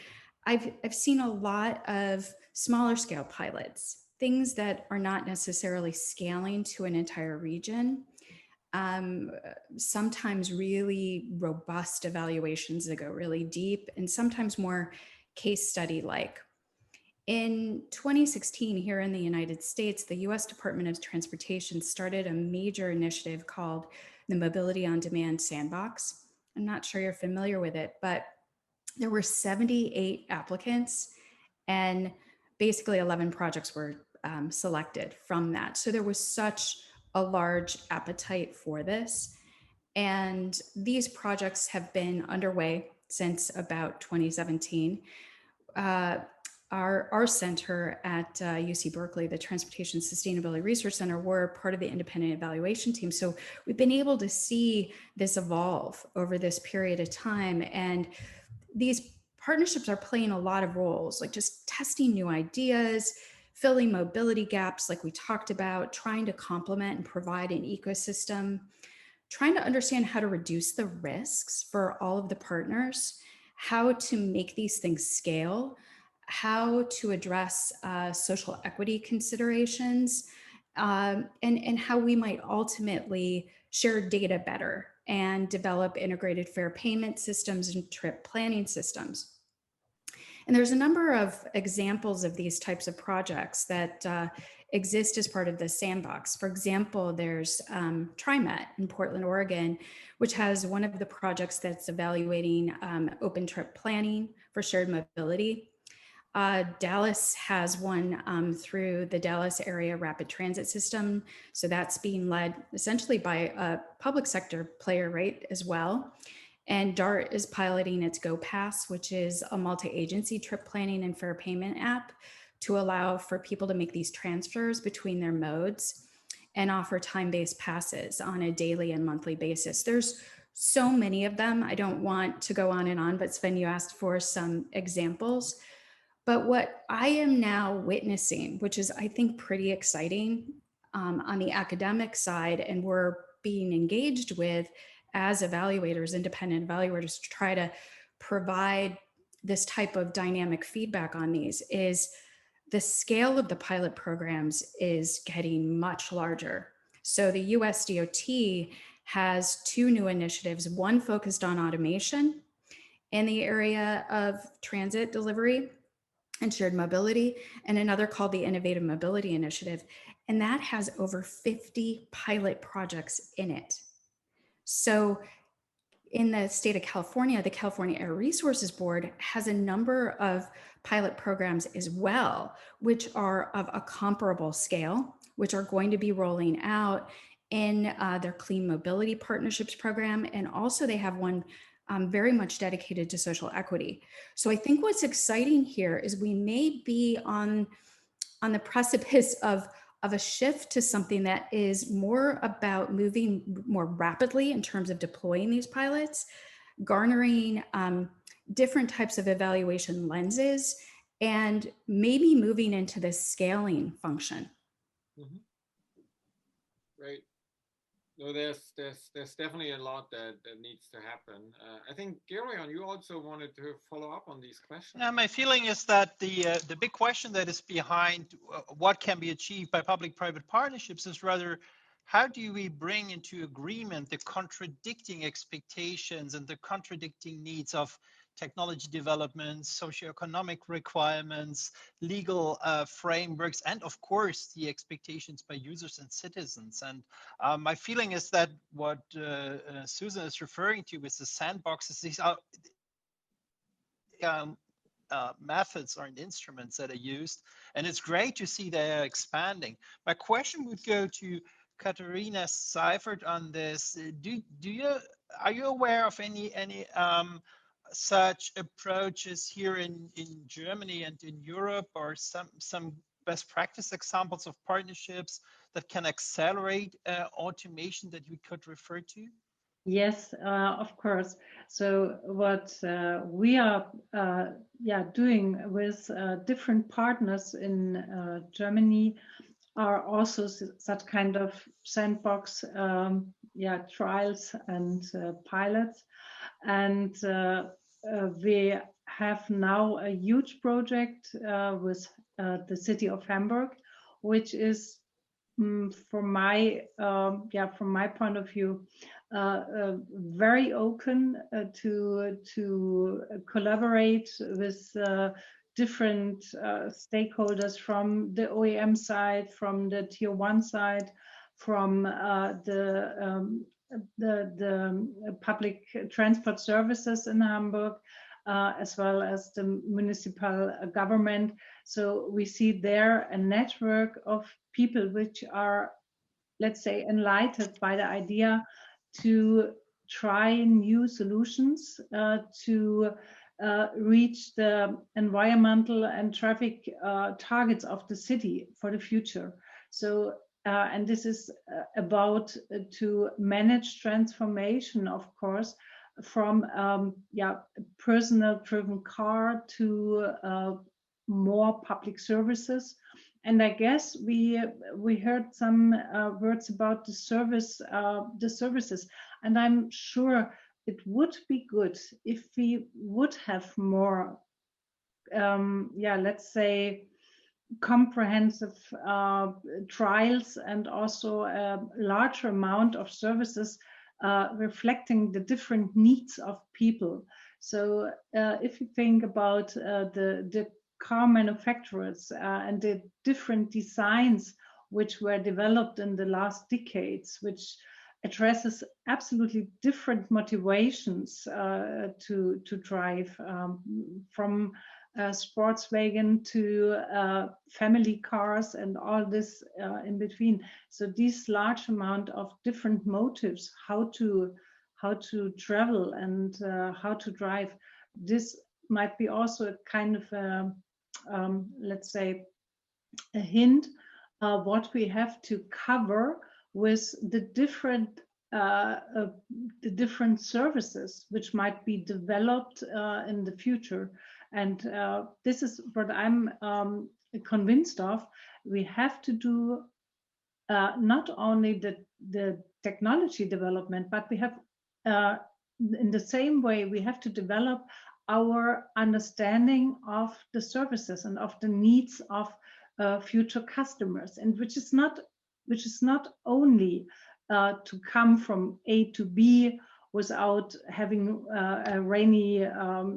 I've seen a lot of smaller scale pilots, things that are not necessarily scaling to an entire region. Sometimes really robust evaluations that go really deep, and sometimes more case study like. In 2016, here in the United States, the US Department of Transportation started a major initiative called the Mobility on Demand Sandbox. I'm not sure you're familiar with it, but there were 78 applicants and basically 11 projects were selected from that. So there was such a large appetite for this. And these projects have been underway since about 2017. Our center at UC Berkeley, the Transportation Sustainability Research Center, we're part of the independent evaluation team. So we've been able to see this evolve over this period of time. And these partnerships are playing a lot of roles, like just testing new ideas, filling mobility gaps like we talked about, trying to complement and provide an ecosystem, trying to understand how to reduce the risks for all of the partners, how to make these things scale, how to address social equity considerations, and how we might ultimately share data better and develop integrated fare payment systems and trip planning systems. And there's a number of examples of these types of projects that exist as part of the sandbox. For example, there's TriMet in Portland, Oregon, which has one of the projects that's evaluating open trip planning for shared mobility. Dallas has one through the Dallas Area Rapid Transit System. So that's being led essentially by a public sector player, right, as well. And DART is piloting its GoPass, which is a multi-agency trip planning and fare payment app to allow for people to make these transfers between their modes and offer time-based passes on a daily and monthly basis. There's so many of them. I don't want to go on and on, but Sven, you asked for some examples. But what I am now witnessing, which is, I think, pretty exciting on the academic side, and we're being engaged with as evaluators, independent evaluators, to try to provide this type of dynamic feedback on these, is the scale of the pilot programs is getting much larger. So the US DOT has two new initiatives, one focused on automation in the area of transit delivery and shared mobility, and another called the Innovative Mobility Initiative. And that has over 50 pilot projects in it. So in the state of California, the California Air Resources Board has a number of pilot programs as well, which are of a comparable scale, which are going to be rolling out in their Clean Mobility Partnerships program. And also they have one very much dedicated to social equity. So I think what's exciting here is we may be on the precipice of a shift to something that is more about moving more rapidly in terms of deploying these pilots, garnering different types of evaluation lenses, and maybe moving into this scaling function. Mm-hmm. Great. No, there's definitely a lot that needs to happen. I think, Gerion, you also wanted to follow up on these questions. Yeah, my feeling is that the big question that is behind what can be achieved by public-private partnerships is rather, how do we bring into agreement the contradicting expectations and the contradicting needs of technology developments, socioeconomic requirements, legal frameworks, and of course the expectations by users and citizens. And my feeling is that what Susan is referring to with the sandboxes, these are methods or instruments that are used, and it's great to see they're expanding. My question would go to Katharina Seifert on this. Are you aware of any such approaches here in Germany and in Europe, or some best practice examples of partnerships that can accelerate automation that we could refer to? Yes, of course. So what we are doing with different partners in Germany are also such kind of sandbox trials and pilots. And we have now a huge project with the city of Hamburg, which is from my point of view, very open to collaborate with different stakeholders from the OEM side, from the tier 1 side, from the public transport services in Hamburg, as well as the municipal government. So we see there a network of people which are, let's say, enlightened by the idea to try new solutions to reach the environmental and traffic targets of the city for the future. So, and this is about to manage transformation, of course, from personal driven car to more public services. And I guess we heard some words about the services, and I'm sure it would be good if we would have more, let's say, comprehensive trials and also a larger amount of services reflecting the different needs of people. So if you think about the car manufacturers and the different designs which were developed in the last decades, which addresses absolutely different motivations to drive, from Sportswagen to family cars and all this in between. So this large amount of different motives, how to travel and how to drive, this might be also a kind of let's say a hint what we have to cover with the different services which might be developed in the future. And this is what I'm convinced of. We have to do not only the technology development, but we have in the same way we have to develop our understanding of the services and of the needs of future customers, and which is not only to come from A to B without having a rainy or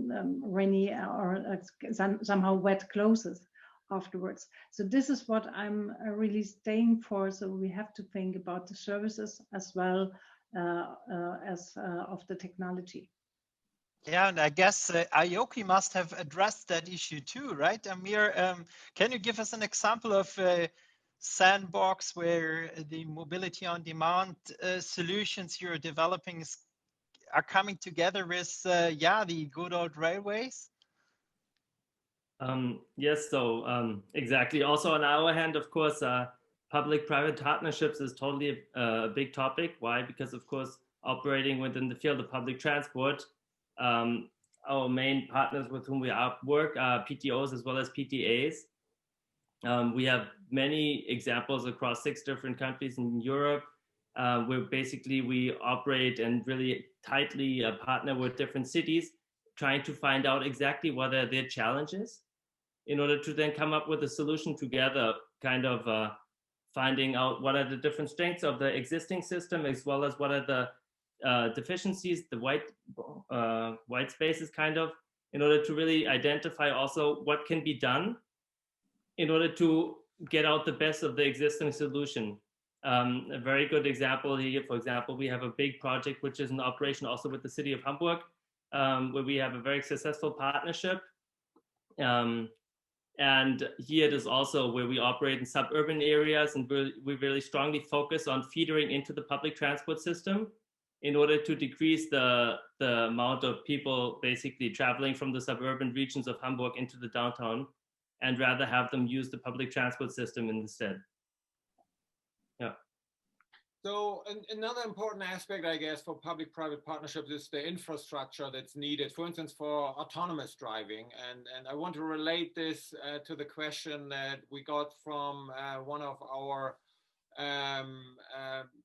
somehow wet clothes afterwards. So this is what I'm really staying for. So we have to think about the services as well as of the technology. Yeah, and I guess Aoki must have addressed that issue too, right? Amir, can you give us an example of a sandbox where the mobility on demand solutions you're developing are coming together with, yeah, the good old railways? Yes, so exactly. Also on our hand, of course, public-private partnerships is totally a big topic. Why? Because of course, operating within the field of public transport, our main partners with whom we work are PTOs as well as PTAs. We have many examples across 6 different countries in Europe, where basically we operate and really tightly partner with different cities, trying to find out exactly what are their challenges in order to then come up with a solution together, kind of finding out what are the different strengths of the existing system, as well as what are the deficiencies, the white spaces, kind of, in order to really identify also what can be done in order to get out the best of the existing solution. A very good example here, for example, we have a big project which is in operation also with the city of Hamburg, where we have a very successful partnership. And here it is also where we operate in suburban areas, and we really strongly focus on feedering into the public transport system in order to decrease the amount of people basically traveling from the suburban regions of Hamburg into the downtown, and rather have them use the public transport system instead. Yeah. So another important aspect, I guess, for public-private partnerships is the infrastructure that's needed, for instance, for autonomous driving. And I want to relate this to the question that we got from one of our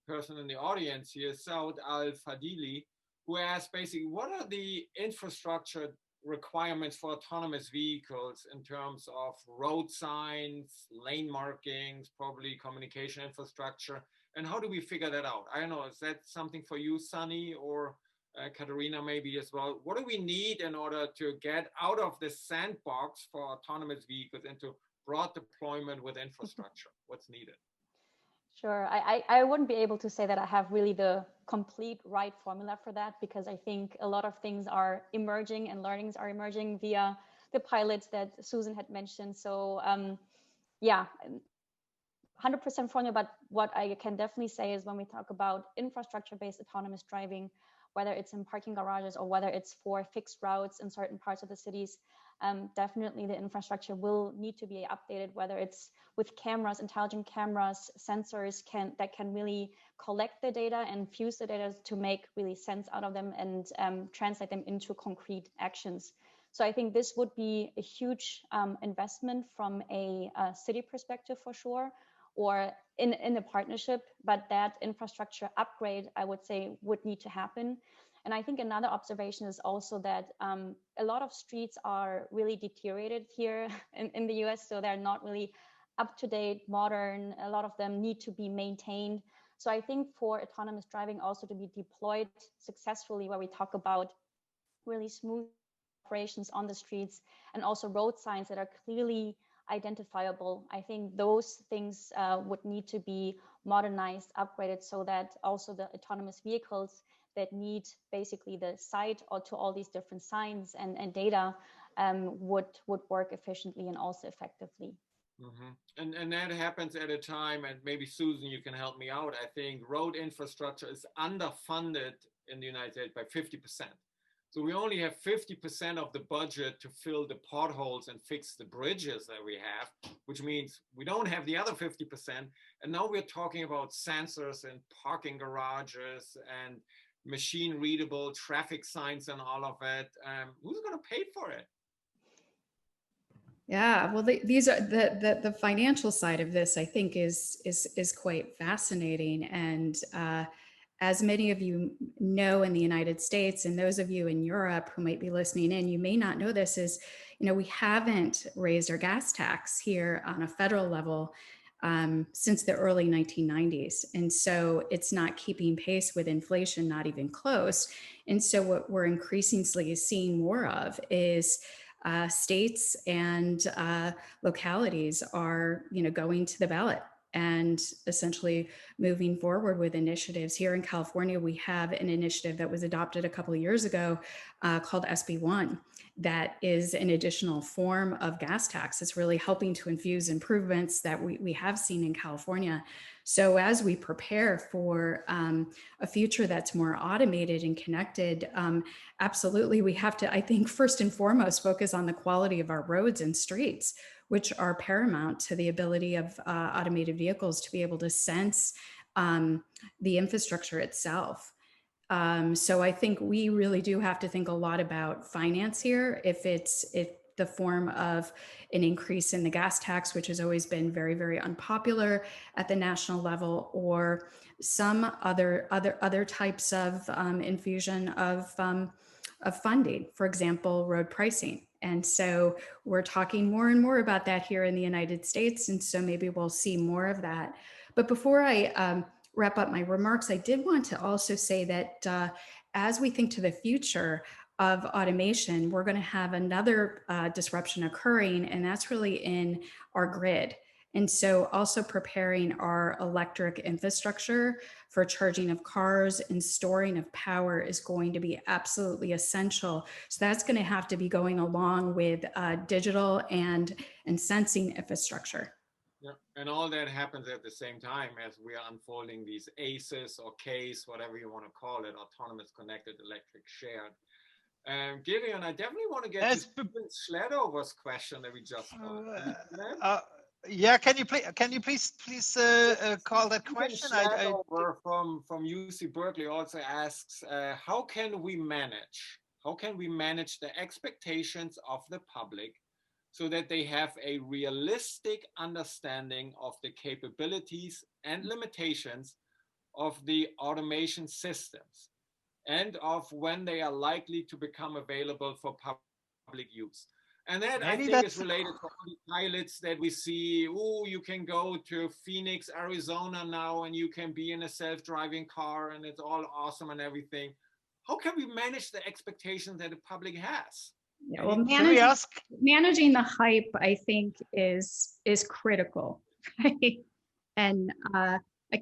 person in the audience here, Saud Al-Fadili, who asked basically, what are the infrastructure requirements for autonomous vehicles in terms of road signs, lane markings, probably communication infrastructure, and how do we figure that out? I don't know, is that something for you, Sunny, or Katerina maybe as well? What do we need in order to get out of the sandbox for autonomous vehicles into broad deployment with infrastructure? What's needed? Sure, I wouldn't be able to say that I have really the complete right formula for that, because I think a lot of things are emerging and learnings are emerging via the pilots that Susan had mentioned. So yeah, 100% formula, but what I can definitely say is when we talk about infrastructure-based autonomous driving, whether it's in parking garages or whether it's for fixed routes in certain parts of the cities, definitely the infrastructure will need to be updated, whether it's with cameras, intelligent cameras, sensors that can really collect the data and fuse the data to make really sense out of them and translate them into concrete actions. So I think this would be a huge investment from a city perspective for sure, or in a partnership, but that infrastructure upgrade, I would say, would need to happen. And I think another observation is also that a lot of streets are really deteriorated here in the US, so they're not really up to date, modern. A lot of them need to be maintained. So I think for autonomous driving also to be deployed successfully, where we talk about really smooth operations on the streets and also road signs that are clearly identifiable, I think those things would need to be modernized, upgraded, so that also the autonomous vehicles that need basically the site or to all these different signs and data would work efficiently and also effectively. Mm-hmm. And that happens at a time, and maybe Susan, you can help me out. I think road infrastructure is underfunded in the United States by 50%. So we only have 50% of the budget to fill the potholes and fix the bridges that we have, which means we don't have the other 50%. And now we're talking about sensors in parking garages and machine readable traffic signs and all of it. Who's going to pay for it? Yeah, well, these are the financial side of this, I think, is quite fascinating. And as many of you know, in the United States, and those of you in Europe who might be listening in, you may not know this, is, we haven't raised our gas tax here on a federal level since the early 1990s. And so it's not keeping pace with inflation, not even close. And so what we're increasingly seeing more of is states and localities are, going to the ballot and essentially moving forward with initiatives. Here in California, we have an initiative that was adopted a couple of years ago called SB1, that is an additional form of gas tax. It's really helping to infuse improvements that we have seen in California. So as we prepare for a future that's more automated and connected, absolutely we have to, I think, first and foremost, focus on the quality of our roads and streets, which are paramount to the ability of automated vehicles to be able to sense the infrastructure itself. So I think we really do have to think a lot about finance here. If the form of an increase in the gas tax, which has always been very, very unpopular at the national level, or some other types of infusion of funding, for example, road pricing. And so we're talking more and more about that here in the United States. And so maybe we'll see more of that. But before I wrap up my remarks, I did want to also say that as we think to the future of automation, we're going to have another disruption occurring, and that's really in our grid. And so also preparing our electric infrastructure for charging of cars and storing of power is going to be absolutely essential. So that's going to have to be going along with digital and sensing infrastructure. Yeah, and all that happens at the same time as we are unfolding these ACEs or Ks, whatever you want to call it, autonomous, connected, electric, shared. Gideon, I definitely want to get to Steven Schladover's question that we just got. Yeah, can you please call that question? Schladover from UC Berkeley also asks, how can we manage the expectations of the public so that they have a realistic understanding of the capabilities and limitations of the automation systems, and of when they are likely to become available for public use? And that, maybe, I think, is related to the pilots that we see. Oh, you can go to Phoenix, Arizona now, and you can be in a self-driving car, and it's all awesome and everything. How can we manage the expectations that the public has? Yeah, well, managing the hype, I think, is critical, right? And I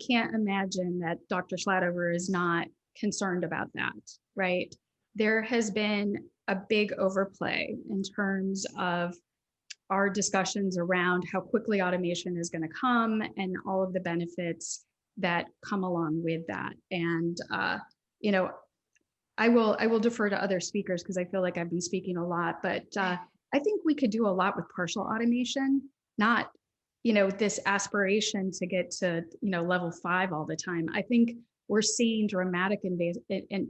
can't imagine that Dr. Schladover is not concerned about that, right? There has been a big overplay in terms of our discussions around how quickly automation is going to come and all of the benefits that come along with that. And you know, I will defer to other speakers because I feel like I've been speaking a lot, but I think we could do a lot with partial automation, not, you know, this aspiration to get to, you know, level 5 all the time. I think we're seeing dramatic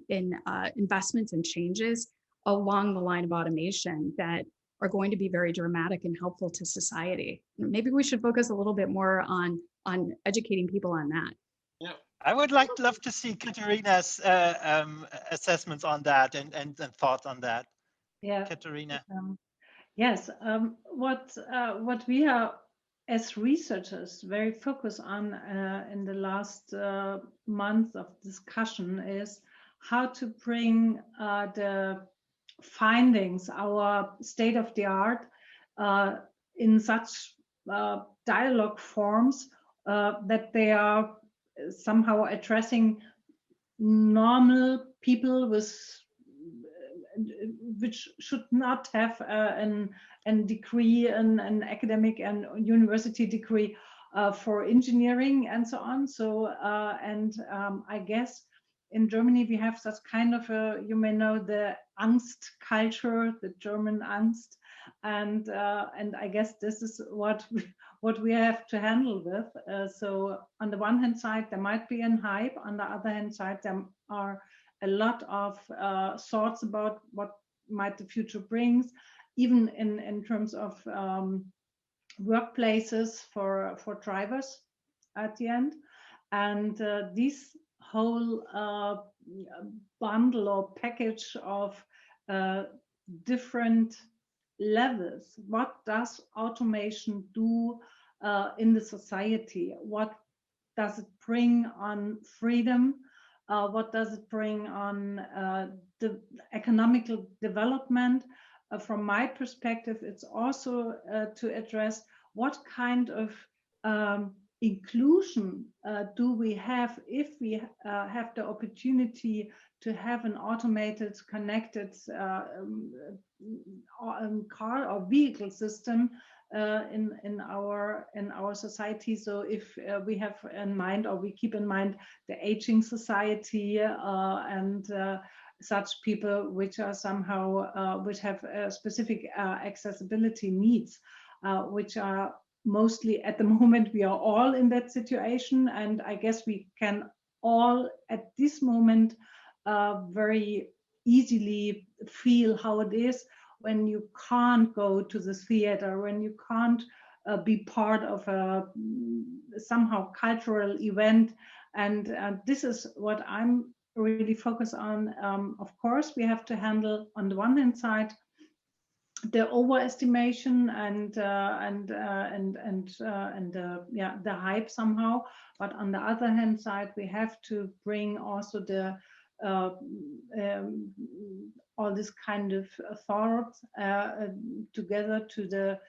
investments and changes along the line of automation that are going to be very dramatic and helpful to society. Maybe we should focus a little bit more on educating people on that. Yeah, I would love to see Katerina's assessments on that and thoughts on that. Yeah, Katerina. Yes, what we are as researchers very focused on in the last month of discussion is how to bring the findings, our state of the art, in such dialogue forms that they are somehow addressing normal people which should not have a degree, an academic and university degree for engineering and so on. So, I guess in Germany we have such kind of you may know the Angst culture, the German Angst, and I guess this is what we have to handle with. So on the one hand side there might be an hype, on the other hand side there are a lot of thoughts about what might the future brings, even in terms of workplaces for drivers at the end. And this whole bundle or package of different levels, what does automation do in the society? What does it bring on freedom? What does it bring on the economical development? From my perspective, it's also to address what kind of inclusion do we have if we have the opportunity to have an automated, connected car or vehicle system in our society. So if we have in mind, or we keep in mind, the aging society and such people which are somehow which have specific accessibility needs, which are mostly at the moment, we are all in that situation, and I guess we can all at this moment very easily feel how it is when you can't go to the theater, when you can't be part of a somehow cultural event. And this is what I'm really focused on. Of course, we have to handle, on the one hand side, the overestimation and the hype somehow, but on the other hand side, we have to bring also the all this kind of thoughts together to the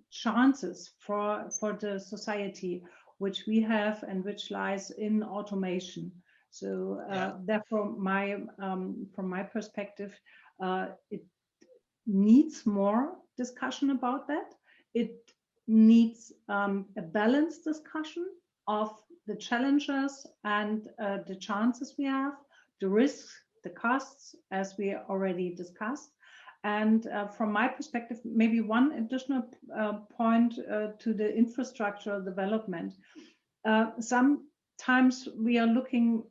chances for the society which we have and which lies in automation. So therefore, from my perspective, it needs more discussion about that. It needs a balanced discussion of the challenges and the chances we have, the risks, the costs, as we already discussed. And from my perspective, maybe one additional point to the infrastructural development. Sometimes we are looking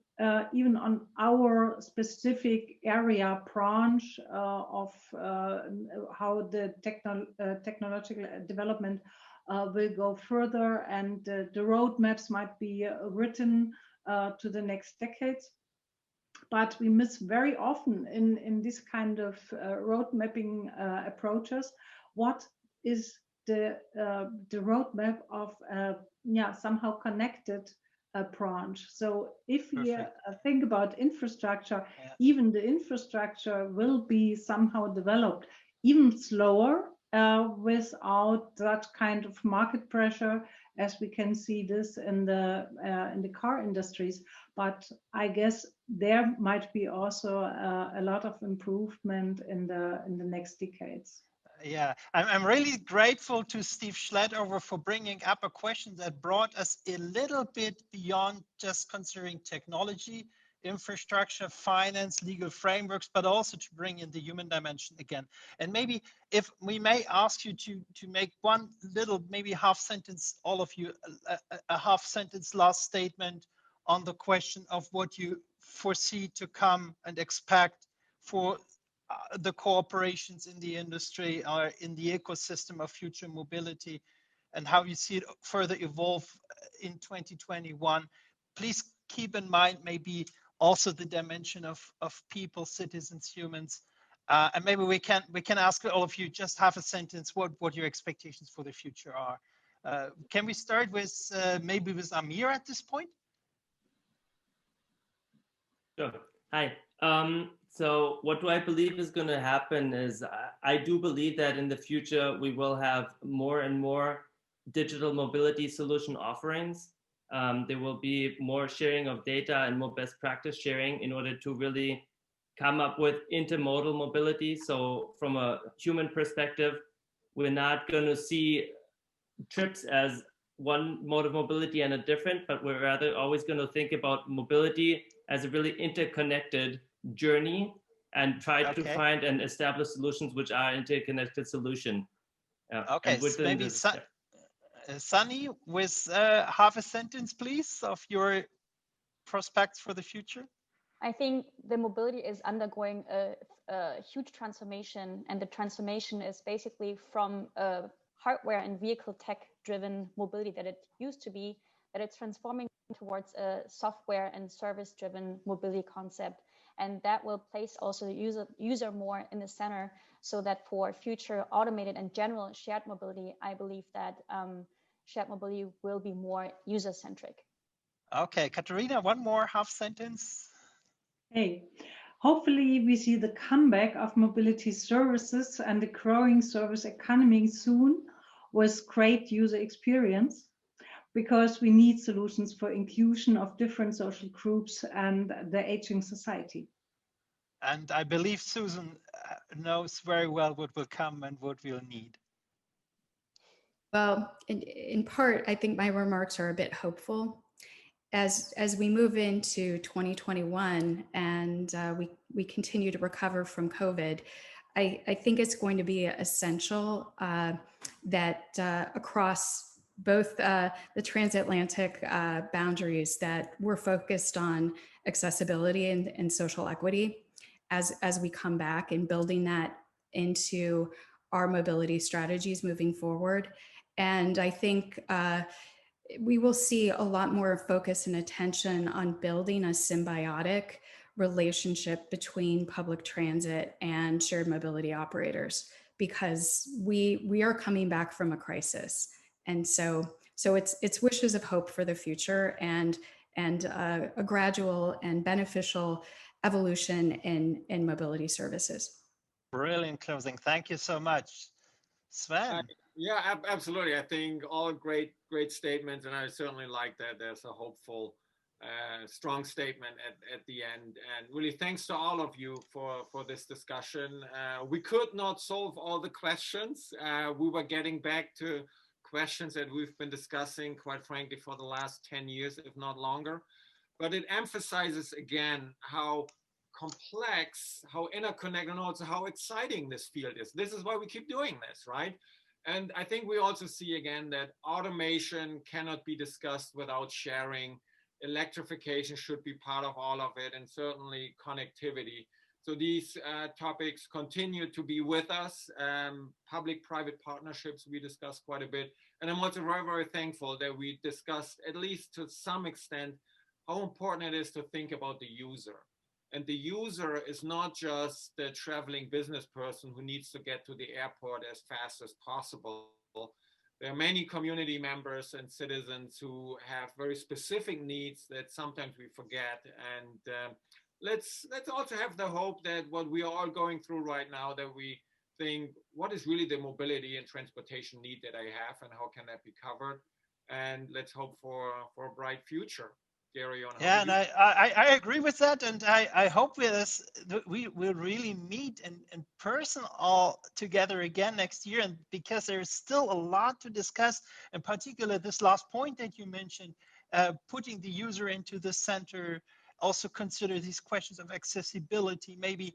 even on our specific area branch of how the technological development will go further, and the roadmaps might be written to the next decades. But we miss very often in this kind of road mapping approaches, what is the roadmap of somehow connected branch. So if we think about infrastructure, even the infrastructure will be somehow developed even slower without that kind of market pressure, as we can see this in the car industries. But I guess there might be also a lot of improvement in the next decades. Yeah, I'm really grateful to Steve Schlatover for bringing up a question that brought us a little bit beyond just considering technology, infrastructure, finance, legal frameworks, but also to bring in the human dimension again. And maybe if we may ask you to make one little, maybe half sentence, all of you, a half sentence last statement on the question of what you foresee to come and expect for the cooperations in the industry or in the ecosystem of future mobility, and how you see it further evolve in 2021. Please keep in mind maybe also the dimension of people, citizens, humans, and maybe we can ask all of you just half a sentence what your expectations for the future are. Can we start with maybe with Amir at this point? Sure. Hi. So what do I believe is going to happen is I do believe that in the future we will have more and more digital mobility solution offerings. There will be more sharing of data and more best practice sharing in order to really come up with intermodal mobility. So from a human perspective, we're not going to see trips as one mode of mobility and a different, but we're rather always going to think about mobility as a really interconnected journey and try to find and establish solutions which are interconnected solution. Okay, so maybe Sunny, with half a sentence, please, of your prospects for the future. I think the mobility is undergoing a huge transformation, and the transformation is basically from hardware and vehicle tech driven mobility that it used to be, that it's transforming towards a software and service driven mobility concept. And that will place also the user more in the center, so that for future automated and general shared mobility, I believe that shared mobility will be more user centric. Okay, Katharina, one more half sentence. Hey, hopefully we see the comeback of mobility services and the growing service economy soon with great user experience, because we need solutions for inclusion of different social groups and the aging society. And I believe Susan knows very well what will come and what we'll need. Well, in part, I think my remarks are a bit hopeful. As we move into 2021 and we continue to recover from COVID, I think it's going to be essential that across both the transatlantic boundaries that we're focused on accessibility and social equity as we come back and building that into our mobility strategies moving forward. And I think we will see a lot more focus and attention on building a symbiotic relationship between public transit and shared mobility operators, because we are coming back from a crisis. And so it's wishes of hope for the future and a gradual and beneficial evolution in mobility services. Brilliant closing. Thank you so much. Sven. Yeah, absolutely. I think all great statements, and I certainly like that there's a hopeful, strong statement at the end. And really thanks to all of you for this discussion. We could not solve all the questions. We were getting back to questions that we've been discussing, quite frankly, for the last 10 years, if not longer. But it emphasizes again how complex, how interconnected, and also how exciting this field is. This is why we keep doing this, right? And I think we also see again that automation cannot be discussed without sharing. Electrification should be part of all of it, and certainly connectivity. So these topics continue to be with us. Public-private partnerships we discussed quite a bit. And I'm also very, very thankful that we discussed, at least to some extent, how important it is to think about the user. And the user is not just the traveling business person who needs to get to the airport as fast as possible. There are many community members and citizens who have very specific needs that sometimes we forget. And let's also have the hope that what we are all going through right now, that we think, what is really the mobility and transportation need that I have, and how can that be covered? And let's hope for a bright future. Gary, on yeah, and I agree with that, and I hope we will really meet in person all together again next year, and because there's still a lot to discuss, in particular this last point that you mentioned, putting the user into the center, also consider these questions of accessibility, maybe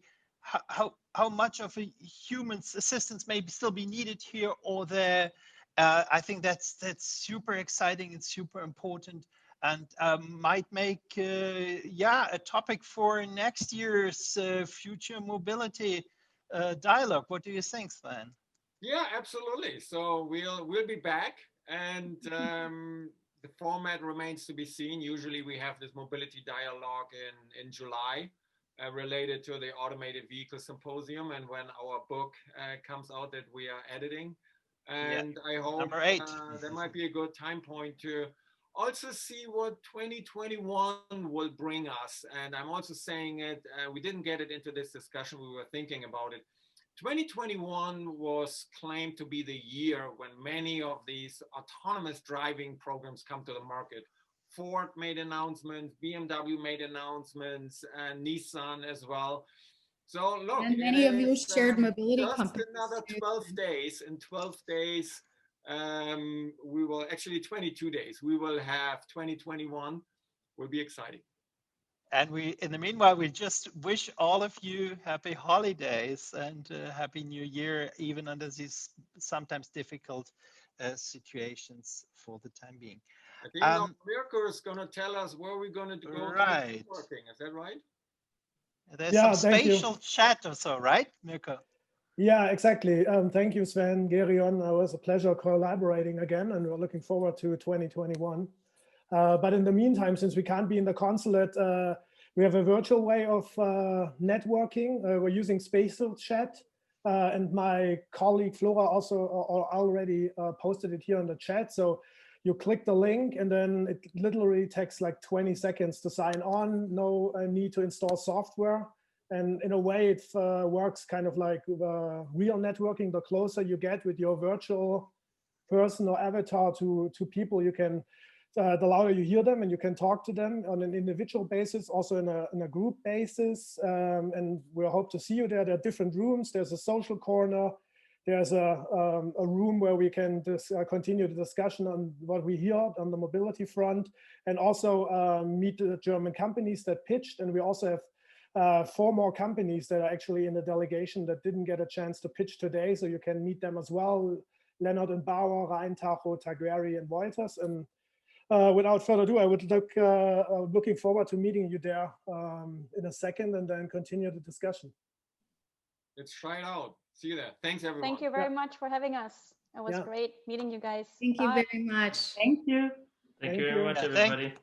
how much of a human's assistance may still be needed here or there. I think that's super exciting and super important. And might make, a topic for next year's future mobility dialogue. What do you think, Sven? Yeah, absolutely. So we'll be back, and the format remains to be seen. Usually we have this mobility dialogue in July related to the Automated Vehicle Symposium, and when our book comes out that we are editing. And I hope Number 8. That might be a good time point to also see what 2021 will bring us. And I'm also saying it, we didn't get it into this discussion, we were thinking about it. 2021 was claimed to be the year when many of these autonomous driving programs come to the market. Ford made announcements, BMW made announcements, and Nissan as well. So look, and many of your shared mobility just companies. Another 12 days. In 12 days, we will actually 22 days. We will have 2021. Will be exciting. And in the meanwhile, we just wish all of you happy holidays and happy New Year, even under these sometimes difficult situations for the time being. I think now Mirko is going to tell us where we're going to go. Right. To working. Is that right? There's some spatial chat or so, right, Mirko? Yeah, exactly. Thank you, Sven, Gerion. It was a pleasure collaborating again, and we're looking forward to 2021. But in the meantime, since we can't be in the consulate, we have a virtual way of networking. We're using spatial chat, and my colleague Flora also already posted it here in the chat. So you click the link, and then it literally takes like 20 seconds to sign on. No need to install software. And in a way, it works kind of like real networking. The closer you get with your virtual person or avatar to people, you can, the louder you hear them, and you can talk to them on an individual basis, also in a group basis. And we hope to see you there. There are different rooms. There's a social corner. there's a room where we can continue the discussion on what we hear on the mobility front, and also meet the German companies that pitched. And we also have 4 more companies that are actually in the delegation that didn't get a chance to pitch today. So you can meet them as well. Leonard and Bauer, Rheintacho, Tagueri, and Wolters. And without further ado, I would looking forward to meeting you there in a second, and then continue the discussion. Let's try it out. See you there. Thanks, everyone. Thank you very much for having us. It was great meeting you guys. Thank you very much. Thank you. Thank you very much, everybody.